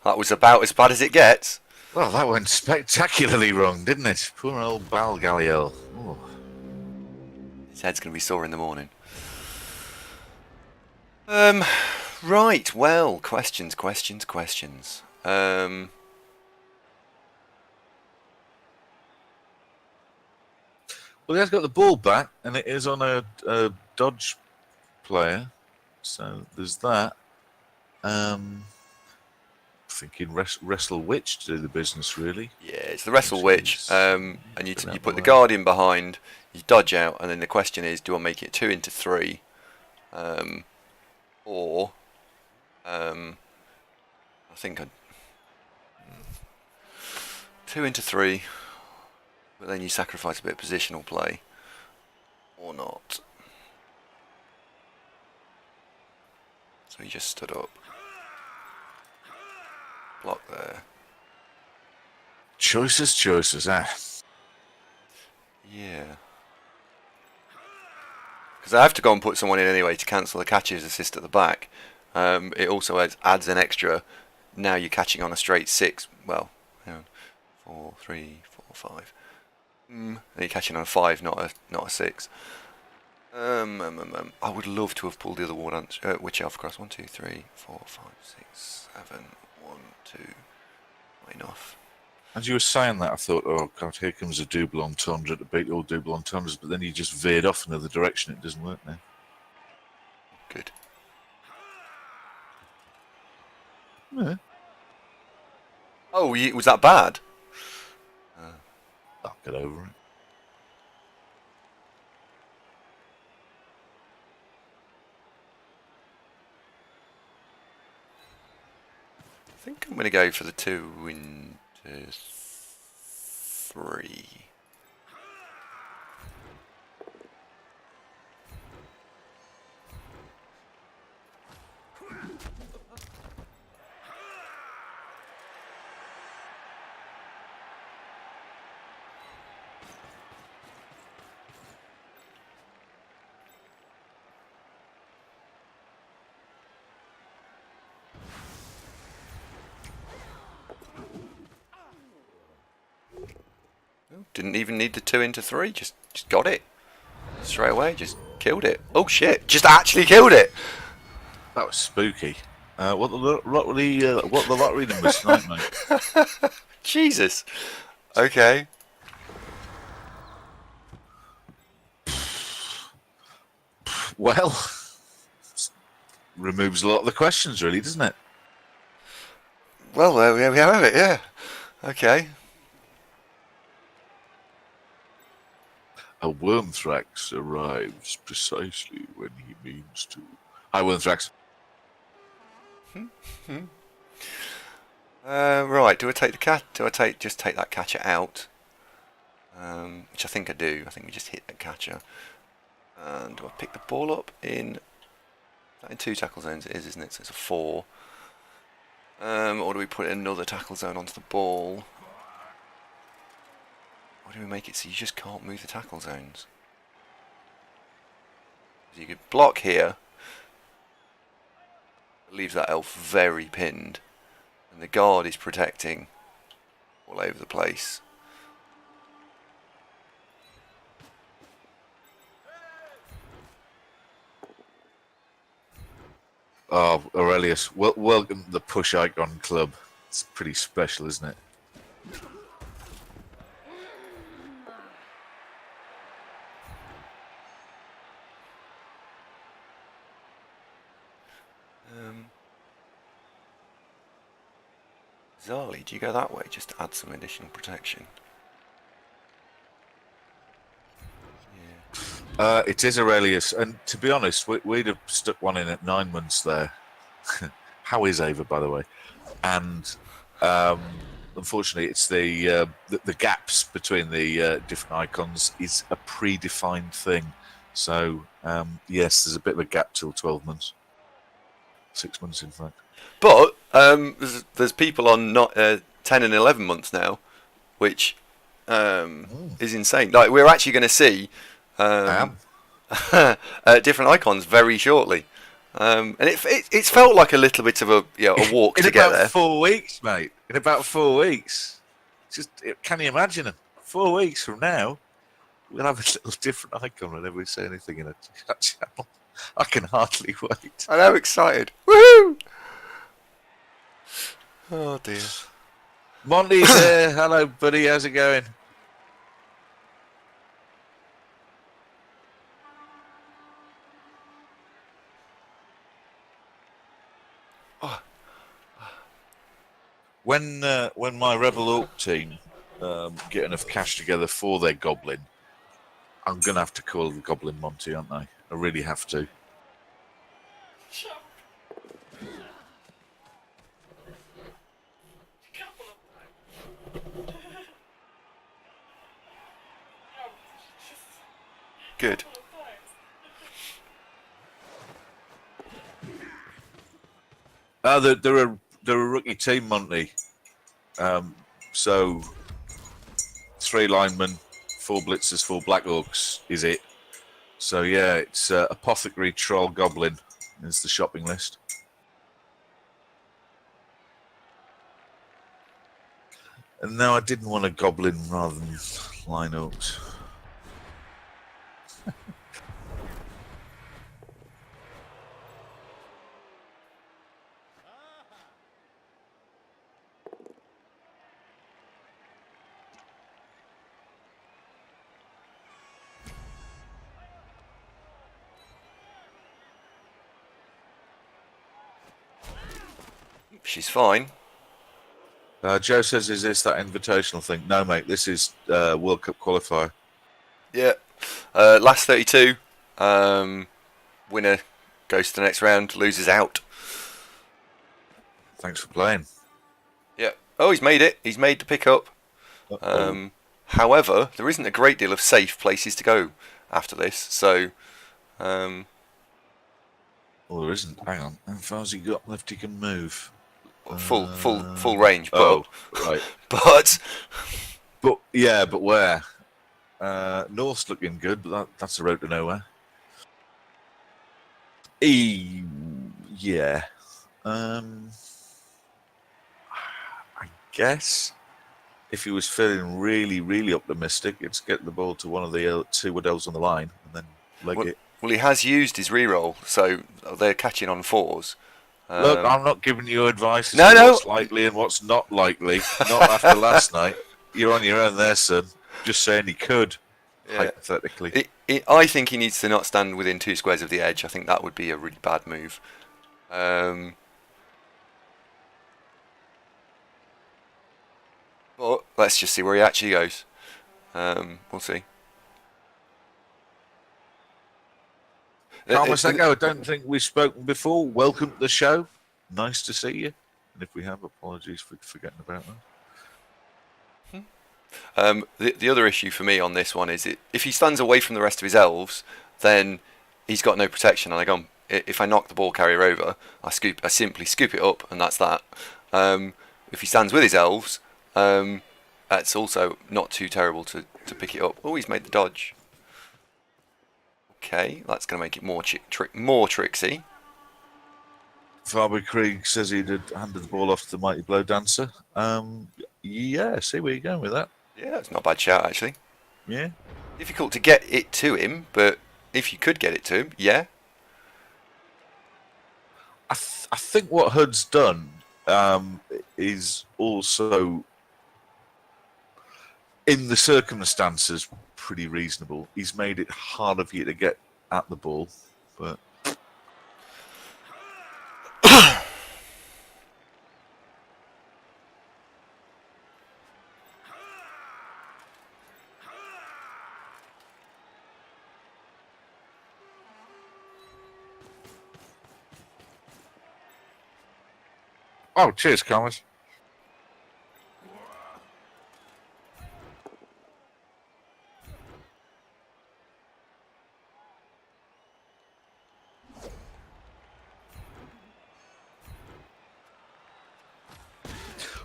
that was about as bad as it gets. Well, that went spectacularly wrong, didn't it? Poor old Bal Galliel. Oh. His head's going to be sore in the morning. Right, well, questions. Well, he has got the ball back, and it is on a dodge player. So there's that. Thinking Wrestle Witch to do the business, really. Yeah, it's the Wrestle Witch, and you put the Guardian behind, you dodge out, and then the question is, do I make it 2 into 3? Or, I think 2 into 3, but then you sacrifice a bit of positional play, or not. So he just stood up. Block there. Choices, ah. Yeah. Because I have to go and put someone in anyway to cancel the catcher's assist at the back. It also adds an extra. Now you're catching on a straight 6. Well, hang on. 4, 3, 4, 5. And you're catching on a 5, not a 6. I would love to have pulled the other War Dance, Witch Elf across. 1, 2, 3, 4, 5, 6, 7, 1, 2. Not enough. As you were saying that, I thought, oh God, here comes a double entendre to beat all double entendres, but then you just veered off another direction. It doesn't work now. Good. Yeah. Oh, was that bad? I'll get over it. I think I'm going to go for the 2 into 3. Didn't even need the 2 into 3, just got it. Straight away, just killed it. Oh shit, just actually killed it! That was spooky. What the lottery numbers tonight, mate? Jesus. Okay. Well, removes a lot of the questions, really, doesn't it? Well, there we have it, yeah. Okay. A Wormthrax arrives precisely when he means to. Hi, Wormthrax. Right, do I take the cat? Do I just take that catcher out? Which I think I do. I think we just hit the catcher. And do I pick the ball up in 2 tackle zones? It is, isn't it? So it's a 4. Or do we put another tackle zone onto the ball? Or do we make it so you just can't move the tackle zones? So you could block here. It leaves that elf very pinned. And the guard is protecting all over the place. Oh, Aurelius, welcome to the Push Icon Club. It's pretty special, isn't it? Zali, do you go that way just to add some additional protection? It is Aurelius, and to be honest, we'd have stuck one in at 9 months there. How is Ava, by the way? And unfortunately, it's the gaps between the different icons is a predefined thing. So yes, there's a bit of a gap till 12 months, 6 months in fact. But there's people on not 10 and 11 months now, which is insane. Like we're actually going to see different icons very shortly, and it's felt like a little bit of a a walk in to get about there. 4 weeks, mate. In about 4 weeks, can you imagine it? 4 weeks from now, we'll have a little different icon whenever we say anything in a channel. I can hardly wait. I'm excited. Woohoo! Oh dear. Monty's here. Hello, buddy. How's it going? When my Rebel Orc team get enough cash together for their Goblin, I'm going to have to call the Goblin Monty, aren't I? I really have to. Good. They're a rookie team, Monty. So 3 linemen, 4 blitzers, 4 black orcs is it. So yeah, it's Apothecary, Troll, Goblin is the shopping list. And no, I didn't want a Goblin rather than line orcs. She's fine. Joe says, is this that invitational thing? No, mate, this is World Cup qualifier. Yeah. Last 32. Winner goes to the next round, loses out. Thanks for playing. Yeah. Oh, he's made it. He's made the pickup. However, there isn't a great deal of safe places to go after this, so... Well, there isn't. Hang on. How far's he got left he can move? Full range, but right. but yeah, but where? North's looking good, but that's the road to nowhere. Yeah. I guess if he was feeling really, really optimistic, it's get the ball to one of the 2 Wood Elves on the line and then leg it. Well, he has used his reroll, so they're catching on 4s. Look, I'm not giving you advice as No, to no. what's likely and what's not likely. Not after last night. You're on your own there, son. Just saying he could, hypothetically. I think he needs to not stand within 2 squares of the edge. I think that would be a really bad move. But let's just see where he actually goes. We'll see. Carmasego, I don't think we've spoken before. Welcome to the show. Nice to see you. And if we have, apologies for forgetting about that. The other issue for me on this one is if he stands away from the rest of his elves, then he's got no protection, and if I knock the ball carrier over, I simply scoop it up, and that's that. If he stands with his elves, that's also not too terrible to pick it up. Oh, he's made the dodge. Okay, that's going to make it more tricksy. Faber Krieg says he'd handed the ball off to the Mighty Blow Dancer. Yeah, see where you're going with that. Yeah, that's not a bad shout, actually. Yeah. Difficult to get it to him, but if you could get it to him, yeah. I think what Hud's done is also, in the circumstances, pretty reasonable. He's made it harder for you to get at the ball, but... Oh, cheers, Thomas.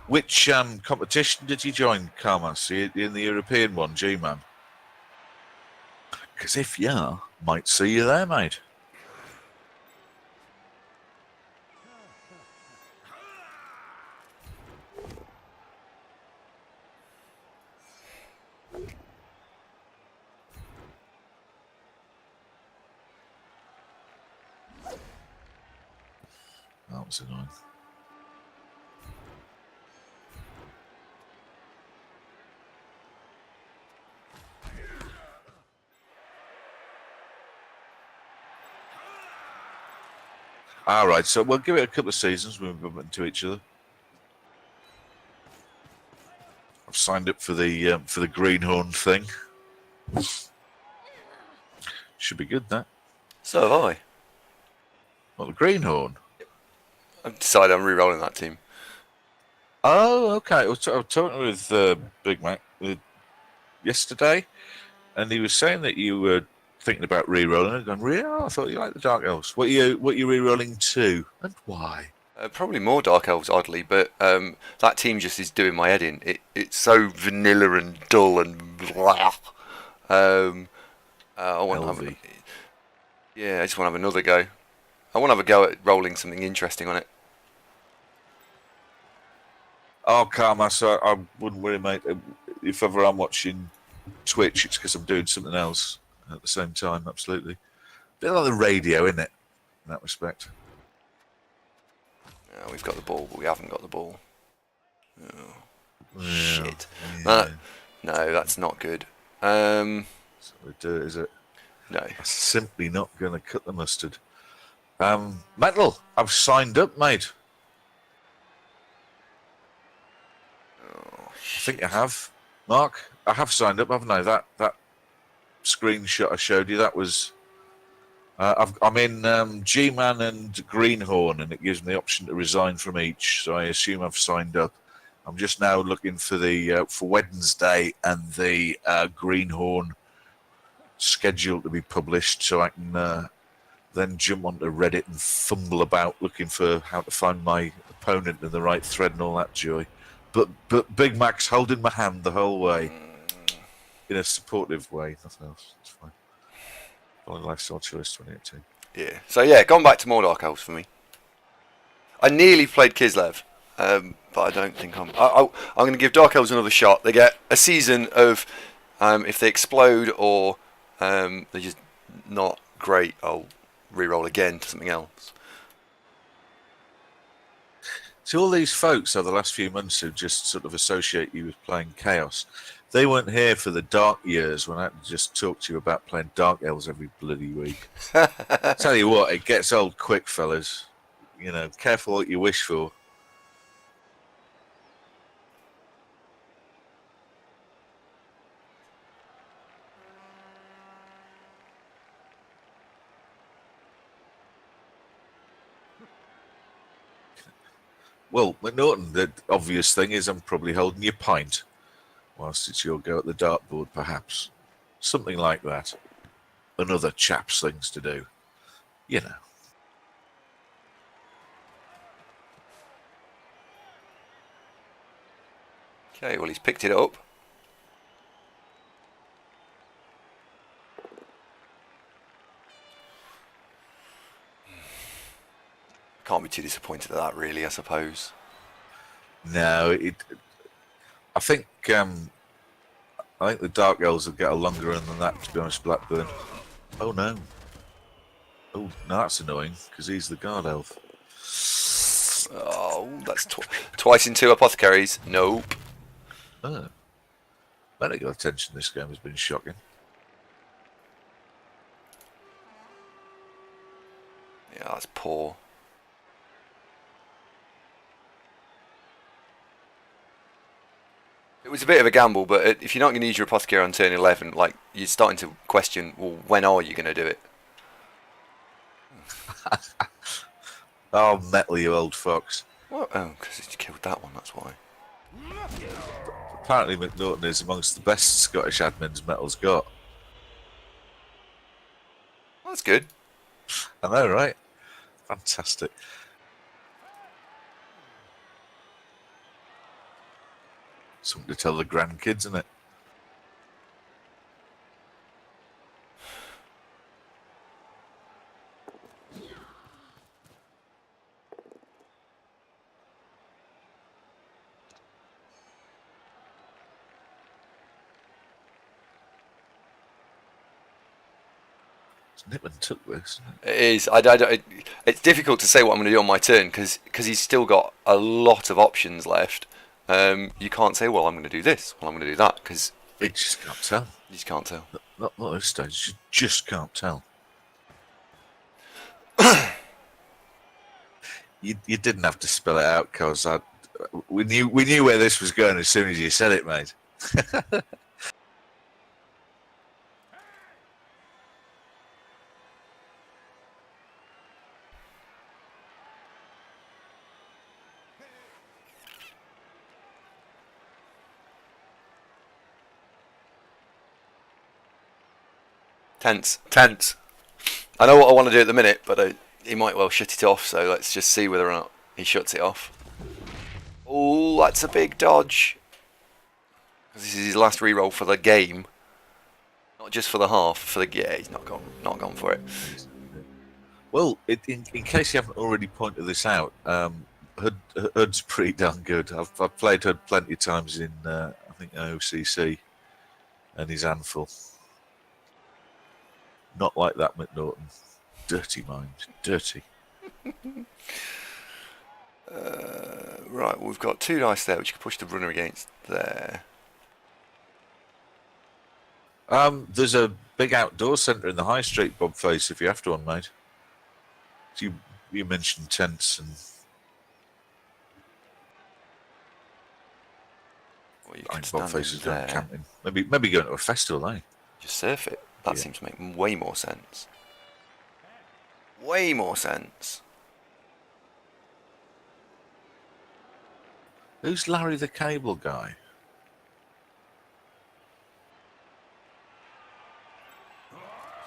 Which competition did you join, Carmas? In the European one, G-Man? Because if you are, might see you there, mate. That was annoying. All right, so we'll give it a couple of seasons. We'll bump into each other. I've signed up for the greenhorn thing. Should be good, that. So have I. Well, the greenhorn. I've decided I'm re-rolling that team. Oh, okay. I was talking with Big Mac yesterday, and he was saying that you were thinking about re-rolling and going, really? Oh, I thought you liked the Dark Elves. What are you re-rolling to, and why? Probably more Dark Elves, oddly, but that team just is doing my head in. It's so vanilla and dull and blah. I want to have I just want to have another go. I want to have a go at rolling something interesting on it. Oh, Karma, so I wouldn't worry, mate. If ever I'm watching Twitch, it's because I'm doing something else at the same time, absolutely. Bit like the radio, isn't it, in that respect? Yeah, we've got the ball, but we haven't got the ball. Oh, Yeah, shit. yeah. No, that's not good. That's what we do, is it? No. I'm simply not going to cut the mustard. Metal, I've signed up, mate. I think I have. Mark, I have signed up, haven't I? That screenshot I showed you, that was... I'm in G-Man and Greenhorn, and it gives me the option to resign from each, so I assume I've signed up. I'm just now looking for the for Wednesday and the Greenhorn schedule to be published, so I can then jump onto Reddit and fumble about looking for how to find my opponent in the right thread and all that joy. But Big Mac's holding my hand the whole way in a supportive way. Nothing else. It's fine. Only lifestyle choice 2018. Yeah. So yeah, gone back to more Dark Elves for me. I nearly played Kislev, but I don't think I'm going to give Dark Elves another shot. They get a season of if they explode or they're just not great, I'll re-roll again to something else. So all these folks over the last few months who just sort of associate you with playing Chaos, they weren't here for the dark years when I had to just talk to you about playing Dark Elves every bloody week. Tell you what, it gets old quick, fellas. You know, careful what you wish for. Well, McNaughton, the obvious thing is I'm probably holding your pint whilst it's your go at the dartboard, perhaps. Something like that. another chap's things to do. You know. Okay, well, he's picked it up. Can't be too disappointed at that, really, I suppose. No, I think the Dark Elves will get a longer run than that, to be honest, Blackburn. Oh, no. Oh, no, that's annoying, because he's the Guard Elf. Oh, that's twice in 2 apothecaries. Nope. Oh. Medical attention this game has been shocking. Yeah, that's poor. It was a bit of a gamble, but if you're not going to use your apothecary on turn 11, like, you're starting to question, well, when are you going to do it? Oh, metal, you old fox. What? Oh, because he killed that one, that's why. Apparently McNaughton is amongst the best Scottish admins metal's got. Well, that's good. I know, right? Fantastic. Something to tell the grandkids, isn't it? Nipman took this. It is. It's difficult to say what I'm going to do on my turn because he's still got a lot of options left. You can't say, well, I'm going to do this, well, I'm going to do that, because You just can't tell. you just can't tell. Not at this stage. You just can't tell. You didn't have to spell it out, because we knew where this was going as soon as you said it, mate. Tense. I know what I want to do at the minute, but he might well shut it off, so let's just see whether or not he shuts it off. Oh, that's a big dodge. This is his last reroll for the game. Not just for the half, yeah, he's not gone for it. Well, in case you haven't already pointed this out, Hud's pretty darn good. I've played Hud plenty of times in, I think, OCC, and he's handful. Not like that, McNaughton. Dirty mind. Dirty. Right, well, we've got 2 dice there, which you can push the runner against there. There's a big outdoor centre in the High Street, Bobface, if you're after one, mate. You mentioned tents and... Well, you I can think stand Bobface is in going there. camping. Maybe going to a festival, eh? Just surf it. That Yeah. seems to make way more sense. Way more sense. Who's Larry the Cable Guy?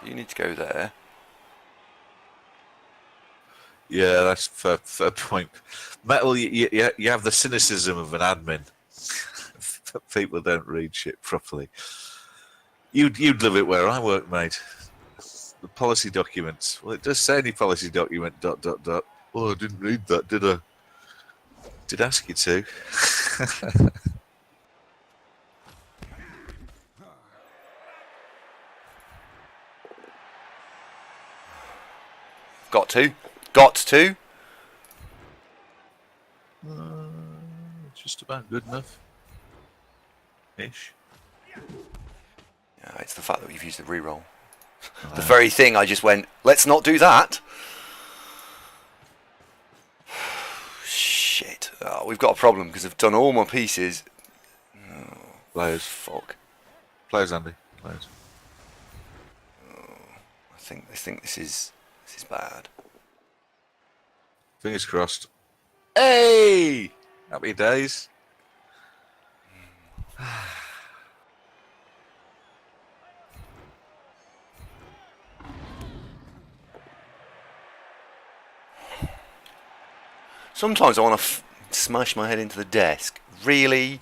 So you need to go there. Yeah, that's fair point. Metal, you have the cynicism of an admin. People don't read shit properly. You'd love it where I work, mate. The policy documents. Well, it does say any policy document, ... Oh, I didn't read that, did I? Did ask you to. Got to. Just about good enough. Ish. Yeah, it's the fact that we've used the reroll. The very thing I just went, let's not do that. Shit. Oh, we've got a problem because I've done all my pieces. Oh, Players. fuck. Players, Andy. Players. I think this is bad. Fingers crossed. Hey! Happy days. Sometimes I want to smash my head into the desk. Really?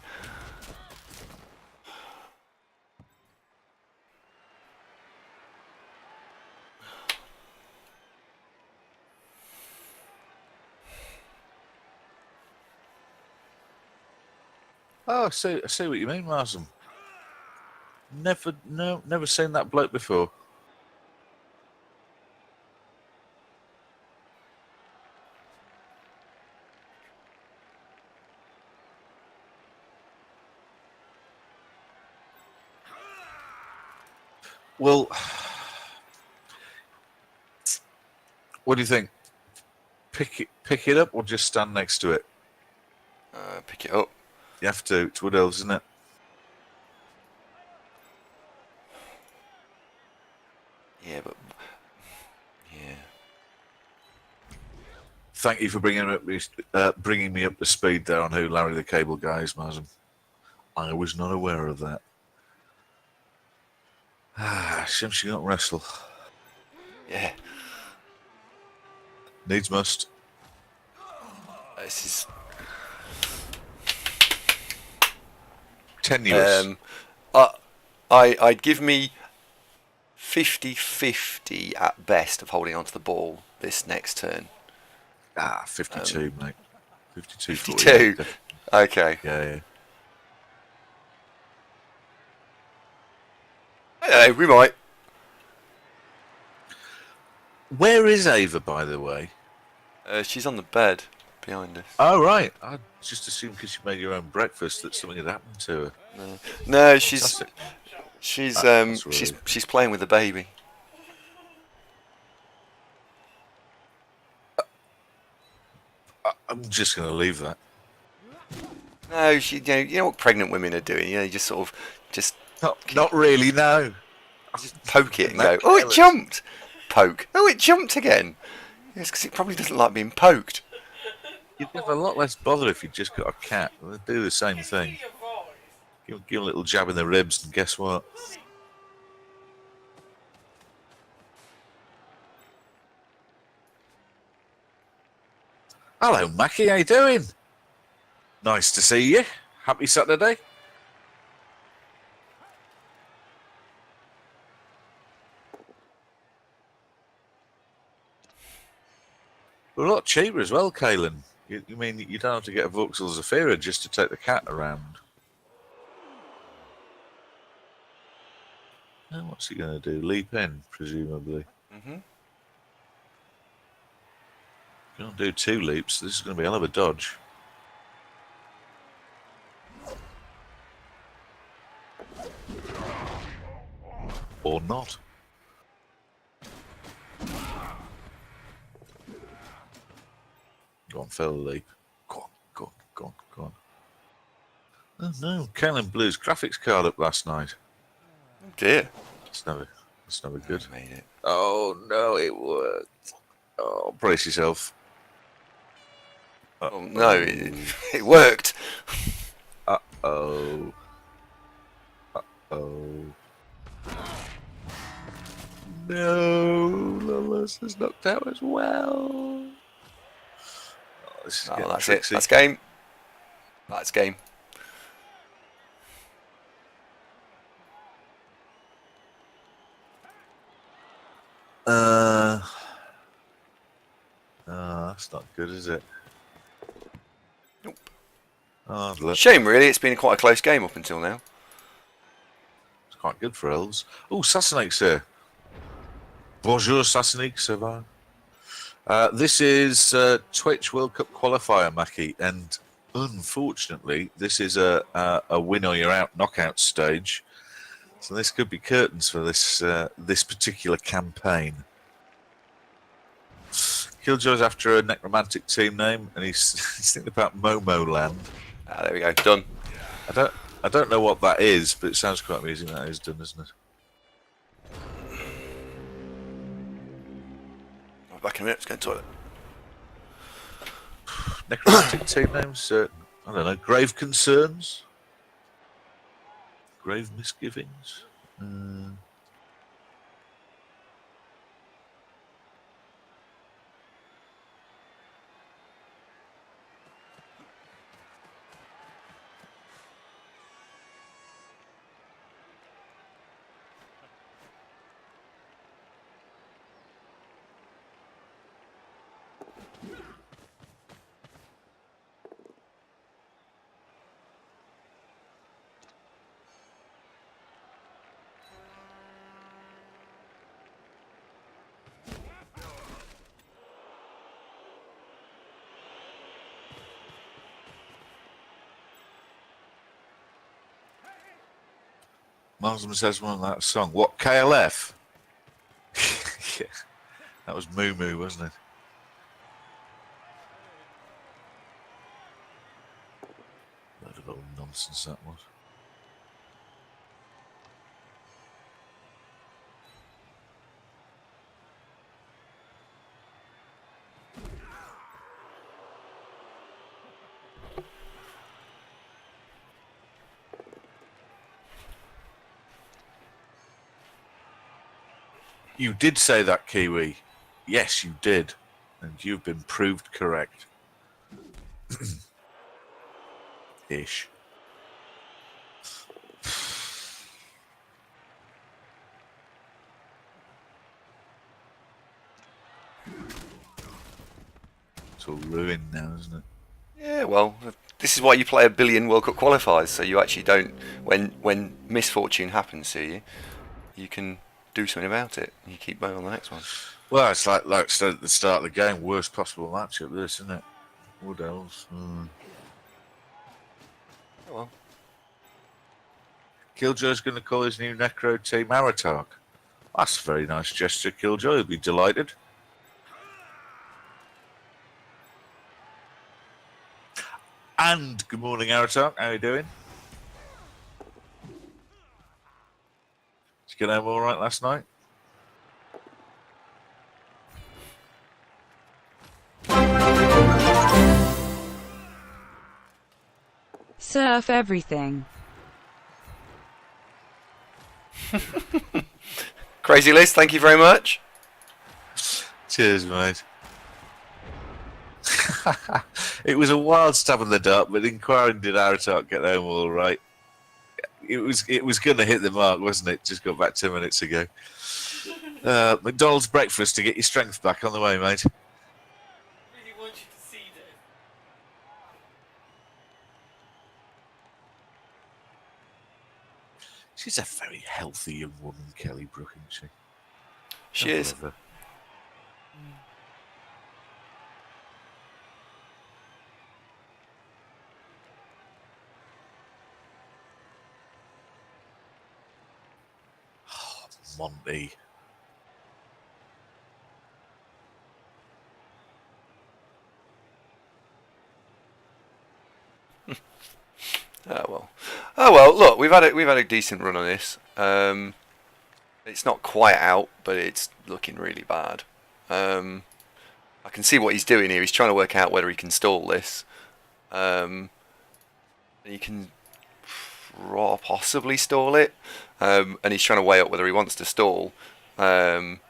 Oh, I see what you mean, Marsden. Never seen that bloke before. Well, what do you think? Pick it up, or just stand next to it? Pick it up. You have to. It's Wood Elves, isn't it? Yeah, but yeah. Thank you for bringing me up to speed there on who Larry the Cable Guy is, Marsden. I was not aware of that. Shame she can't wrestle. Yeah. Needs must. This is Tenuous. I'd give me 50-50 at best of holding onto the ball this next turn. 52, mate. 52. 52. Okay. Yeah. We might. Where is Ava, by the way? She's on the bed behind us. Oh, right. I just assumed because you made your own breakfast that something had happened to her. No, she's Fantastic. she's playing with the baby. I'm just going to leave that. No, you know what pregnant women are doing. You just sort of Not really, no. just poke it and go, oh, it jumped. Poke. Oh, it jumped again. Yes, because it probably doesn't like being poked. You'd have a lot less bother if you'd just got a cat. They'd do the same thing. Give a little jab in the ribs, and guess what? Hello, Mackie. How you doing? Nice to see you. Happy Saturday. We're a lot cheaper as well, Kaylin. You mean you don't have to get a Vauxhall Zafira just to take the cat around? Now, what's he going to do? Leap in, presumably. Can't do 2 leaps. This is going to be a hell of a dodge. Or not. Go on, fell leap. Go on. Oh no, Kaylin blew his graphics card up last night. Oh dear. That's never good. Made it. Oh no, it worked. Oh, brace yourself. Oh no, it worked. Uh-oh. No, Lawless is knocked out as well. Oh, this is getting That's tricksy. it. That's game. That's game. That's not good, is it? Nope. Oh, look. Shame, really. It's been quite a close game up until now. It's quite good for Elves. Oh, Sassenix here. Bonjour, Sassenix, ça va? This is Twitch World Cup qualifier, Mackie, and unfortunately, this is a win or you're out knockout stage. So this could be curtains for this particular campaign. Killjoy's after a necromantic team name, and he's thinking about Momo Land. There we go. Done. I don't know what that is, but it sounds quite amusing. That is done, isn't it? I'll be back in a minute. Let's go to the toilet. Necromantic team names. I don't know. Grave concerns. Grave misgivings. Marsden says one of that song. What, KLF? Yeah, that was Moo Moo, wasn't it? Load of old nonsense that was. You did say that, Kiwi. Yes, you did. And you've been proved correct. Ish. It's all ruined now, isn't it? Yeah, well, this is why you play a billion World Cup qualifiers, so you actually don't, when misfortune happens to you, you can do something about it. You keep going on the next one. Well, it's like at the start of the game, worst possible matchup, this, isn't it? What else? Oh, well. Killjoy's going to call his new Necro team Aratark. That's a very nice gesture, Killjoy. He'll be delighted. And good morning, Aratark. How are you doing? Did you get home all right last night? Surf everything. Crazy List, thank you very much. Cheers, mate. It was a wild stab in the dark, but inquiring did Aratark get home all right. It was going to hit the mark, wasn't it? Just got back 2 minutes ago. McDonald's breakfast to get your strength back on the way, mate. Really want you to see this. She's a very healthy young woman, Kelly Brook, isn't she? She is. However. Oh, Monty. Oh well. Look, we've had a decent run on this. It's not quite out, but it's looking really bad. I can see what he's doing here. He's trying to work out whether he can stall this. He can possibly stall it, and he's trying to weigh up whether he wants to stall and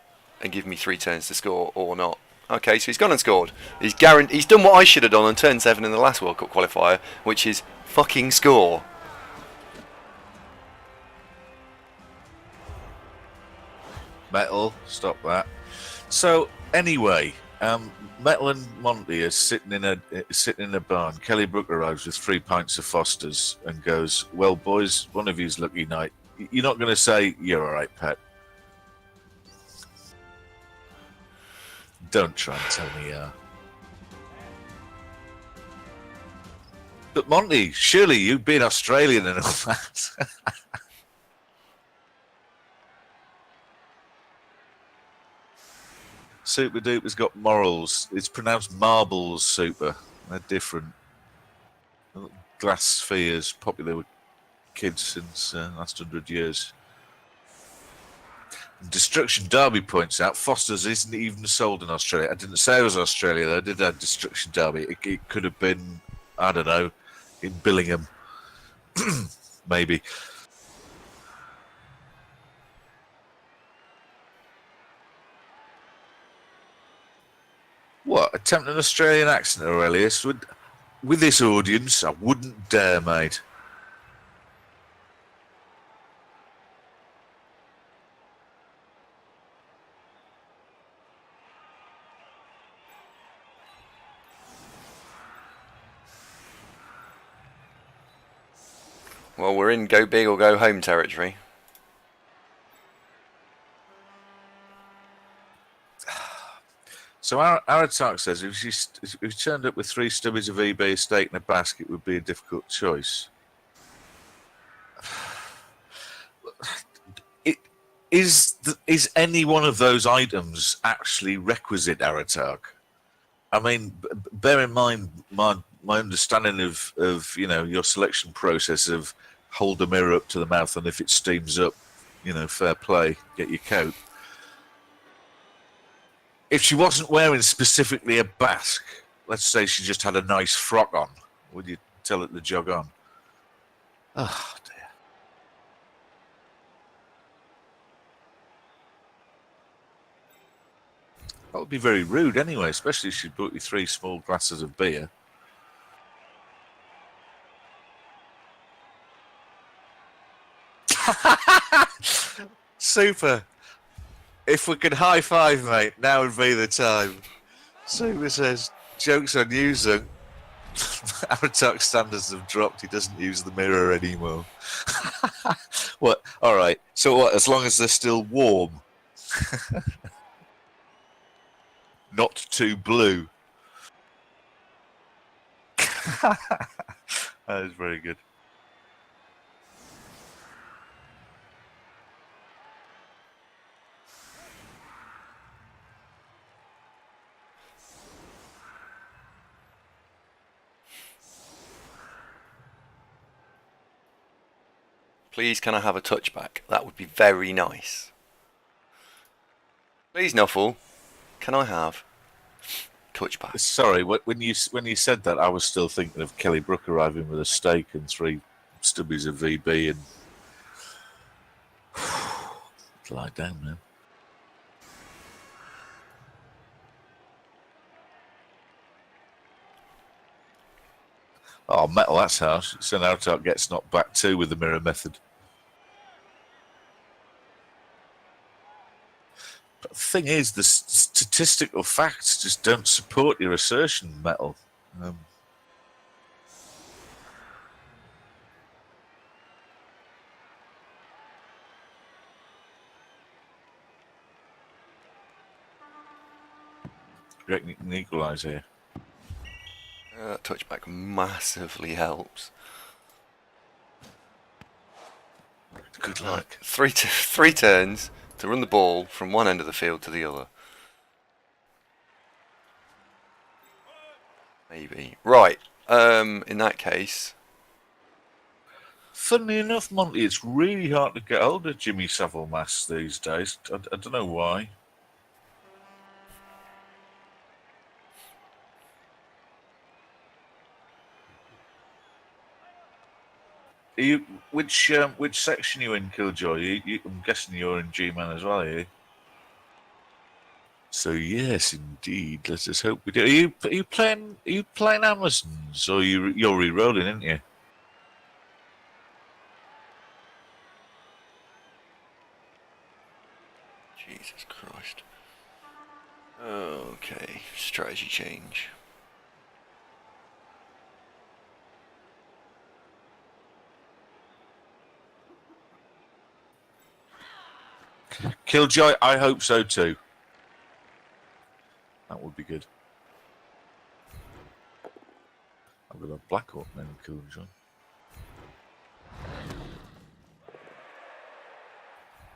give me 3 turns to score or not. Okay, so he's gone and scored. He's done what I should have done on turn 7 in the last World Cup qualifier, which is fucking score. Metal, stop that. So anyway, Metal and Monty are sitting in a barn. Kelly Brook arrives with 3 pints of Foster's and goes, "Well, boys, one of you's lucky night. You're not going to say you're all right, pet. Don't try and tell me you are." But Monty, surely you've been Australian and all that. Super Duper's got morals. It's pronounced marbles, Super. They're different. Glass spheres, popular with kids since last 100 years. Destruction Derby points out Foster's isn't even sold in Australia. I didn't say it was Australia, though. I did have Destruction Derby. It could have been, I don't know, in Billingham. Maybe. What? Attempt an Australian accent, Aurelius? With this audience, I wouldn't dare, mate. Well, we're in go big or go home territory. So Aratak says if you turned up with 3 stubbies of eBay, a steak and a basket, it would be a difficult choice. Is any one of those items actually requisite, Aratak? I mean, bear in mind my understanding of your selection process of hold the mirror up to the mouth, and if it steams up, fair play, get your coat. If she wasn't wearing specifically a basque, let's say she just had a nice frock on, would you tell it to jog on? Oh, dear. That would be very rude anyway, especially if she brought you 3 small glasses of beer. Super. If we could high five, mate, now would be the time. Super says, joke's on you, son. Aratak standards have dropped. He doesn't use the mirror anymore. What? All right. So what? As long as they're still warm. Not too blue. That is very good. Please, can I have a touchback? That would be very nice. Please, Nuffle, can I have touchback? Sorry, when you said that, I was still thinking of Kelly Brook arriving with a steak and 3 stubbies of VB and lie down, man. Oh, metal, that's harsh. So now Aratak gets knocked back too with the mirror method. But the thing is, the statistical facts just don't support your assertion, metal. Great equaliser here. Touchback massively helps. Good luck. Three turns to run the ball from one end of the field to the other. Maybe. Right. In that case. Funnily enough, Monty, it's really hard to get hold of Jimmy Savile masks these days. I don't know why. Which section are you in, Killjoy? I'm guessing you're in G-Man as well, are you? So yes, indeed. Let us hope we do. Are you playing Amazons, or you're re-rolling, aren't you? Jesus Christ. Okay, strategy change. Killjoy, I hope so too. That would be good. I've got a Black Hawk name, Killjoy.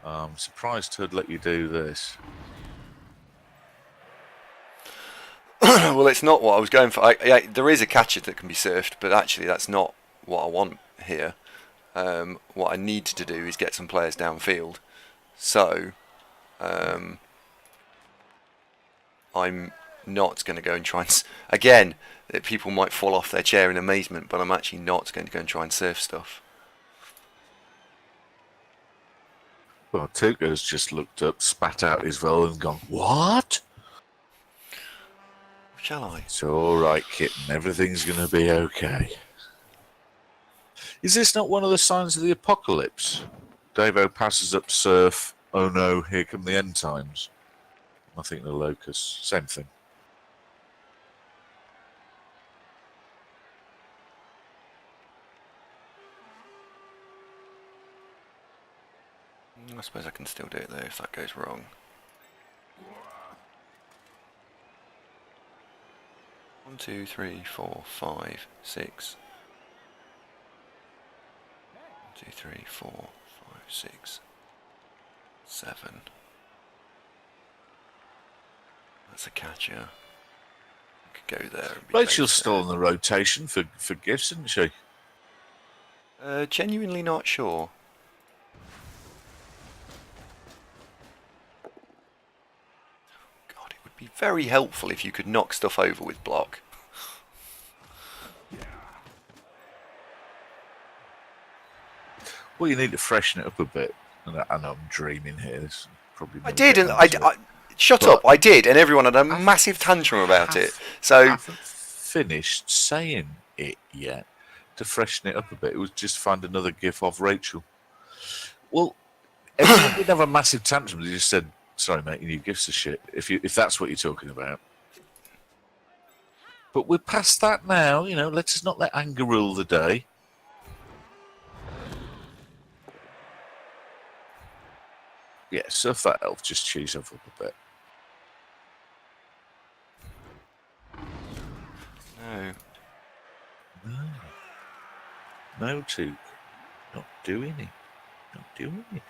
I'm surprised Hood let you do this. Well, it's not what I was going for. There is a catcher that can be surfed, but actually that's not what I want here. What I need to do is get some players downfield. So, I'm not going to go and try and... Again, people might fall off their chair in amazement, but I'm actually not going to go and try and surf stuff. Well, Tuco's just looked up, spat out his vowel and gone, what? Shall I? It's all right, kitten. Everything's going to be okay. Is this not one of the signs of the apocalypse? Davo passes up surf. Oh no, here come the end times. I think the locusts. Same thing. I suppose I can still do it though if that goes wrong. One, two, three, four, five, six. 1, 2, 3, 4, 5, 6, 7. That's a catcher. I could go there and be Rachel's base still there. on the rotation for gifts, isn't she? Genuinely not sure. God, it would be very helpful if you could knock stuff over with block. Well, you need to freshen it up a bit. And I know I'm dreaming here. This probably I never did, get and round to it. shut But up. I did, and everyone had a massive tantrum about it. I So haven't finished saying it yet. To freshen it up a bit, it was just find another gif of Rachel. Well, everyone did have a massive tantrum. They just said, "Sorry, mate, your gifts are shit." If that's what you're talking about. But we're past that now. You know, let's not let anger rule the day. Yeah, surf that elf. Just cheese up a bit. no. No, Took. Not doing it. Not doing it.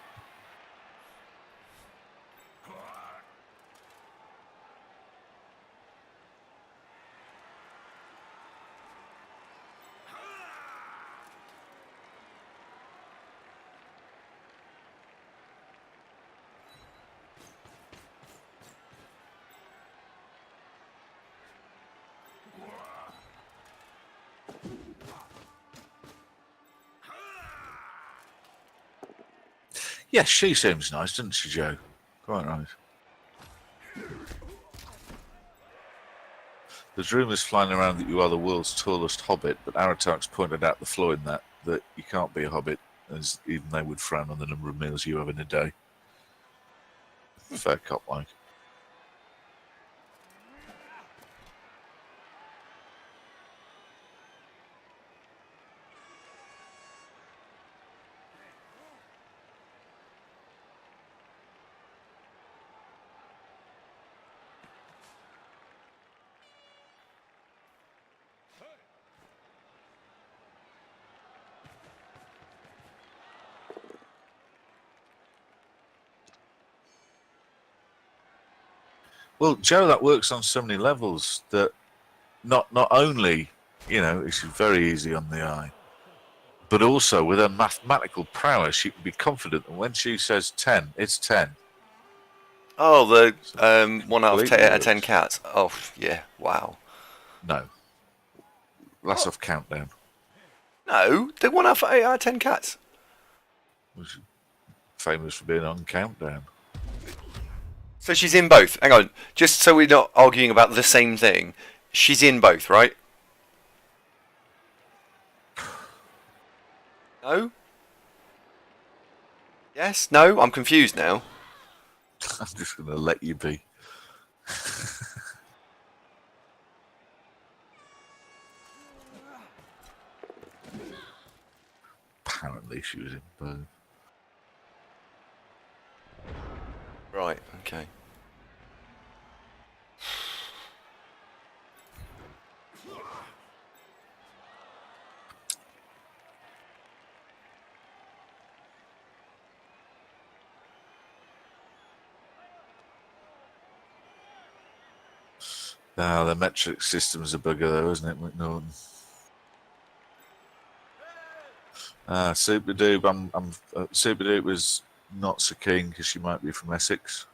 Yes, she seems nice, doesn't she, Joe? Quite right. There's rumours flying around that you are the world's tallest hobbit, but Aratark's pointed out the flaw in that you can't be a hobbit, as even they would frown on the number of meals you have in a day. Fair cop, like. Well, Joe, that works on so many levels that not only, you know, it's very easy on the eye, but also with her mathematical prowess, she can be confident that when she says 10, it's 10. Oh, the 1 out of Completely 10 out of 10 works. cats. Oh, yeah. Wow. No. Last off countdown. No, the 1 out of 8 out of 10 cats. Was famous for being on countdown. So she's in both. Hang on, just so we're not arguing about the same thing. She's in both, right? No? Yes? No? I'm confused now. I'm just going to let you be. Apparently she was in both. Right, okay. Now, the metric system's a bugger, though, isn't it, McNaughton? Super Dupe. Super Dupe was not so keen because she might be from Essex.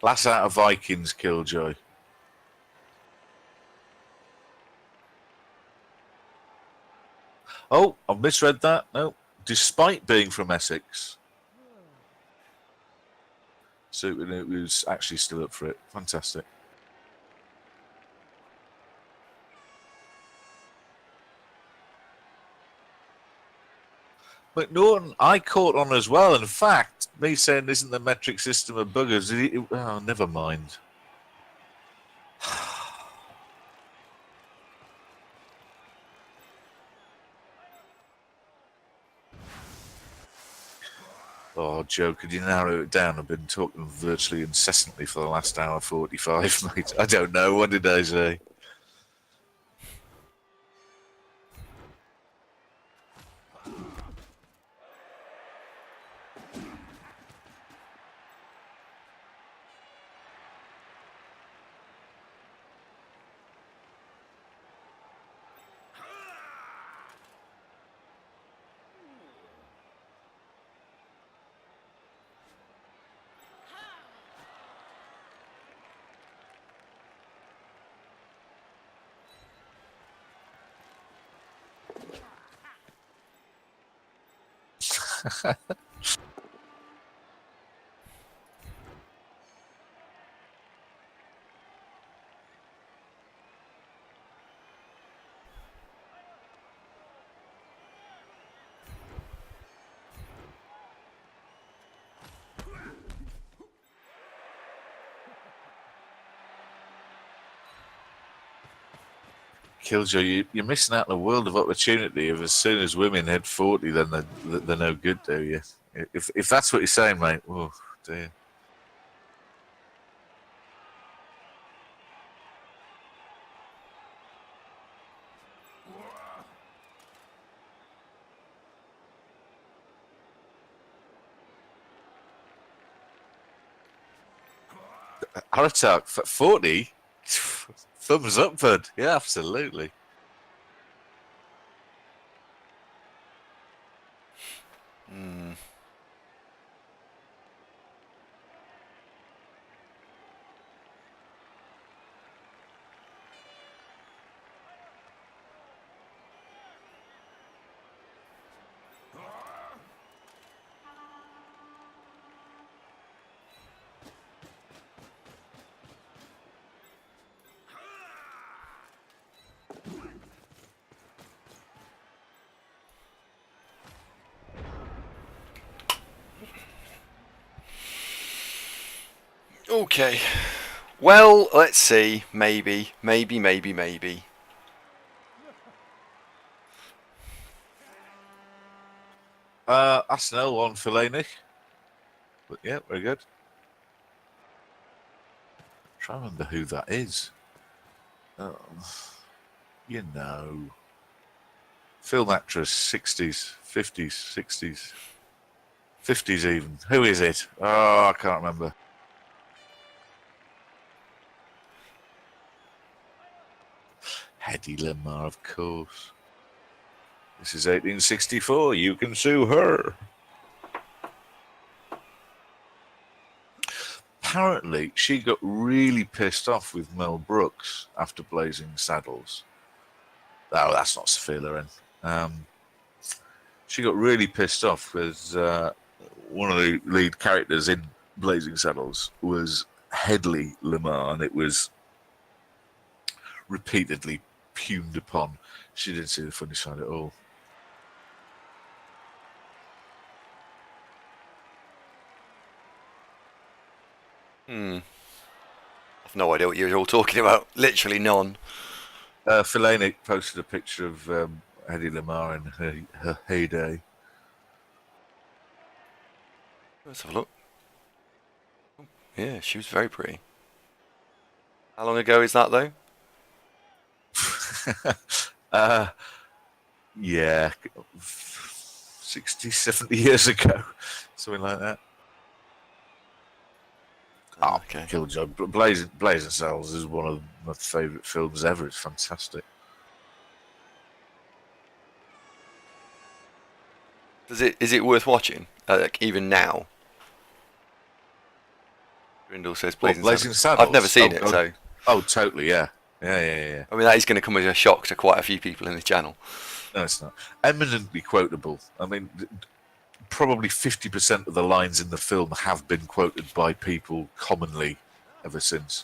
Last out of Vikings, Killjoy. Oh, I've misread that. No, despite being from Essex, Super Dupe was actually still up for it. Fantastic. McNaughton, I caught on as well. In fact, me saying isn't the metric system of buggers. Oh, never mind. Oh, Joe, could you narrow it down? I've been talking virtually incessantly for the last hour 45, mate. I don't know. What did I say? Killjoy, you're missing out on a world of opportunity. If as soon as women hit 40, then they're no good, do you? If that's what you're saying, mate. Oh, dear. Haratak, 40? Thumbs up, bud. Yeah, absolutely. Okay. Well, let's see. Maybe. That's an L1 Fellaini. But yeah, very good. Try to remember who that is. Oh, you know. Film actress, 60s, 50s, 60s, 50s even. Who is it? Oh, I can't remember. Hedy Lamarr, of course. This is 1864. You can sue her. Apparently, she got really pissed off with Mel Brooks after Blazing Saddles. Oh, that's not Sophia Loren. She got really pissed off because one of the lead characters in Blazing Saddles was Hedy Lamarr, and it was repeatedly pumed upon. She didn't see the funny side at all. I've no idea what you're all talking about. Literally none. Fellaini posted a picture of Hedy Lamarr in her heyday. Let's have a look. Yeah, she was very pretty. How long ago is that, though? Yeah, 60, 70 years ago, something like that. Oh, Okay. Killjoy. Blazing Saddles is one of my favourite films ever. It's fantastic. Is it worth watching? Like, even now? Grindle says Blazing Saddles. I've never seen it, so. Oh, totally, yeah. Yeah. I mean, that is going to come as a shock to quite a few people in this channel. No, it's not. Eminently quotable. I mean, probably 50% of the lines in the film have been quoted by people commonly ever since.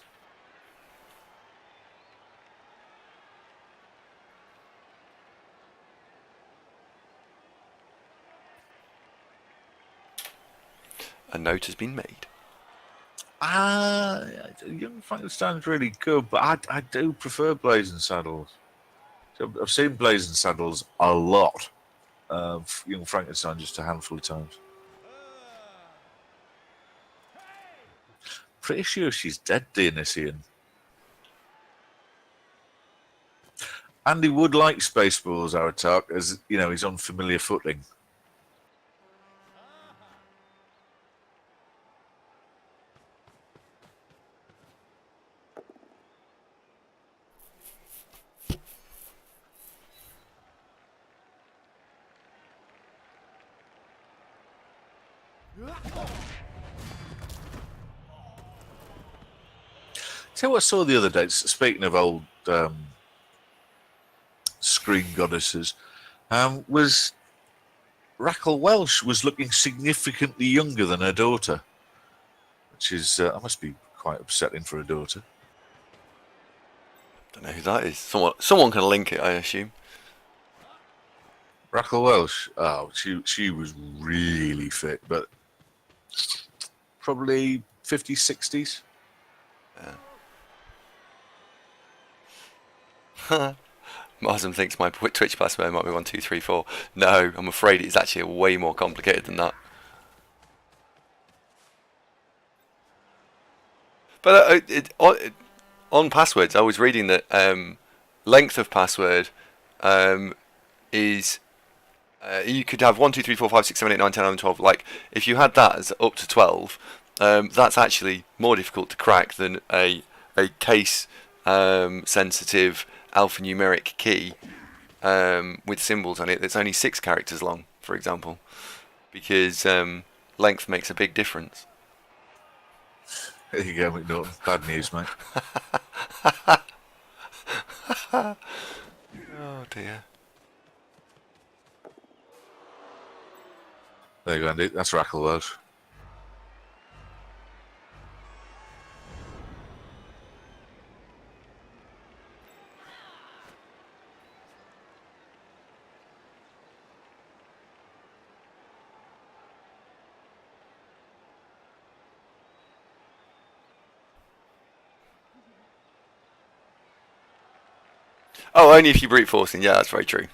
A note has been made. Young Frankenstein's really good, but I do prefer Blazing Saddles. So I've seen Blazing Saddles a lot. Young Frankenstein just a handful of times. pretty sure she's dead, Dionysian. Andy would like Spaceballs, Aratak, as you know, he's on familiar footing. So what I saw the other day, speaking of old screen goddesses, was Raquel Welch was looking significantly younger than her daughter, which is that must be quite upsetting for her daughter. Don't know who that is. Someone can link it, I assume. Raquel Welch, oh, she was really fit, but probably 50s, 60s. Yeah. Marsden thinks my Twitch password might be 1234. No, I'm afraid it's actually way more complicated than that. But on passwords, I was reading that length of password is you could have 1, 2, 3, 4, 5, 6, 7, 8, 9, 10, 11, 12. Like if you had that as up to 12, that's actually more difficult to crack than a case sensitive alphanumeric key with symbols on it that's only 6 characters long, for example, because length makes a big difference. There you go, McNaughton. Bad news, mate. Oh dear. There you go, Andy. That's Raquel Welch. Oh, only if you brute forcing. Yeah, that's very true.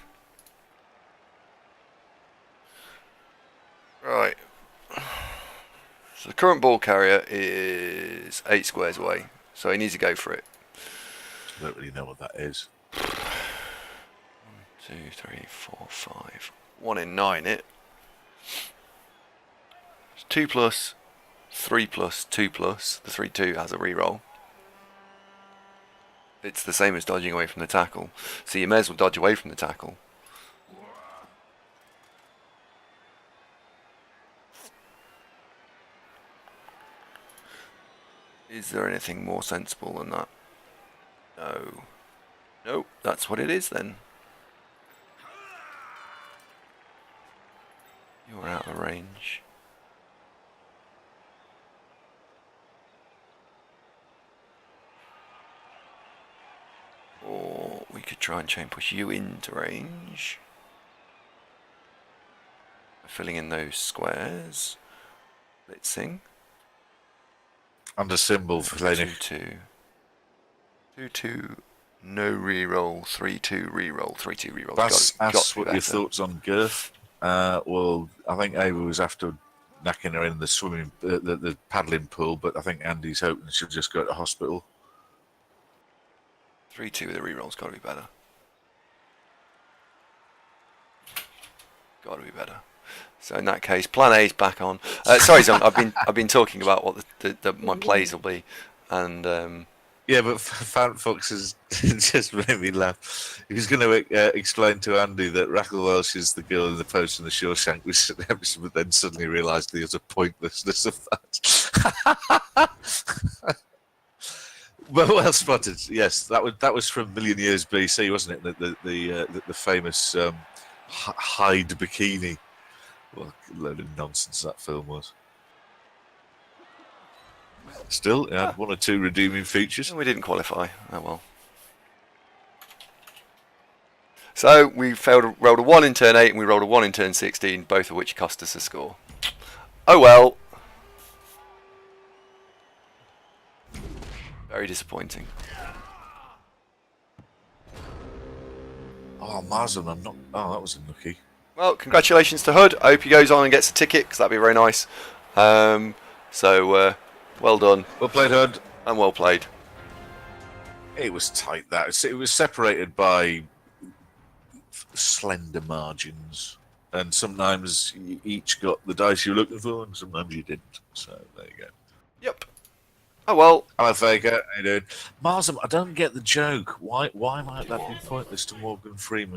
Right. So the current ball carrier is 8 squares away, so he needs to go for it. I don't really know what that is. 1, 2, 3, 4, 5. 1 in 9 it. It's 2 plus, 3 plus, 2 plus. The 3-2 has a reroll. It's the same as dodging away from the tackle, so you may as well dodge away from the tackle. Is there anything more sensible than that? No. Nope, that's what it is then. You're out of range. Or we could try and chain push you into range. Filling in those squares. Blitzing. Under symbol for Lenny. 2-2. 2-2. No reroll. 3-2 reroll. 3-2 reroll. That's what your thoughts on girth. Well, I think Ava was after knacking her in the swimming, the paddling pool, but I think Andy's hoping she'll just go to hospital. 3-2 with a reroll's got to be better. Got to be better. So in that case, Plan A is back on. Sorry, Zon, I've been talking about what my plays will be, and yeah, but Fan Fox has just made me laugh. He was going to explain to Andy that Raquel Welch is the girl in the post in the Shawshank, but then suddenly realised the utter pointlessness of that. Well spotted. Yes, that was from million years BC, wasn't it? The famous hide bikini. What a load of nonsense that film was. Still, it had 1 or 2 redeeming features. we didn't qualify. Oh well. So we rolled a 1 in turn 8 and we rolled a 1 in turn 16, both of which cost us a score. Oh well. Very disappointing. Oh, Marsden, I'm not. Oh, that was unlucky. Well, congratulations to Hood. I hope he goes on and gets a ticket, because that'd be very nice. So Well done Well played, Hud. and well played. It was tight. It was separated by slender margins, and sometimes you each got the dice you were looking for, and sometimes you didn't. So there you go. Yep. Oh well. Hello, Faker. How you doing? Marsam, I don't get the joke. Why might that be pointless to Morgan Freeman?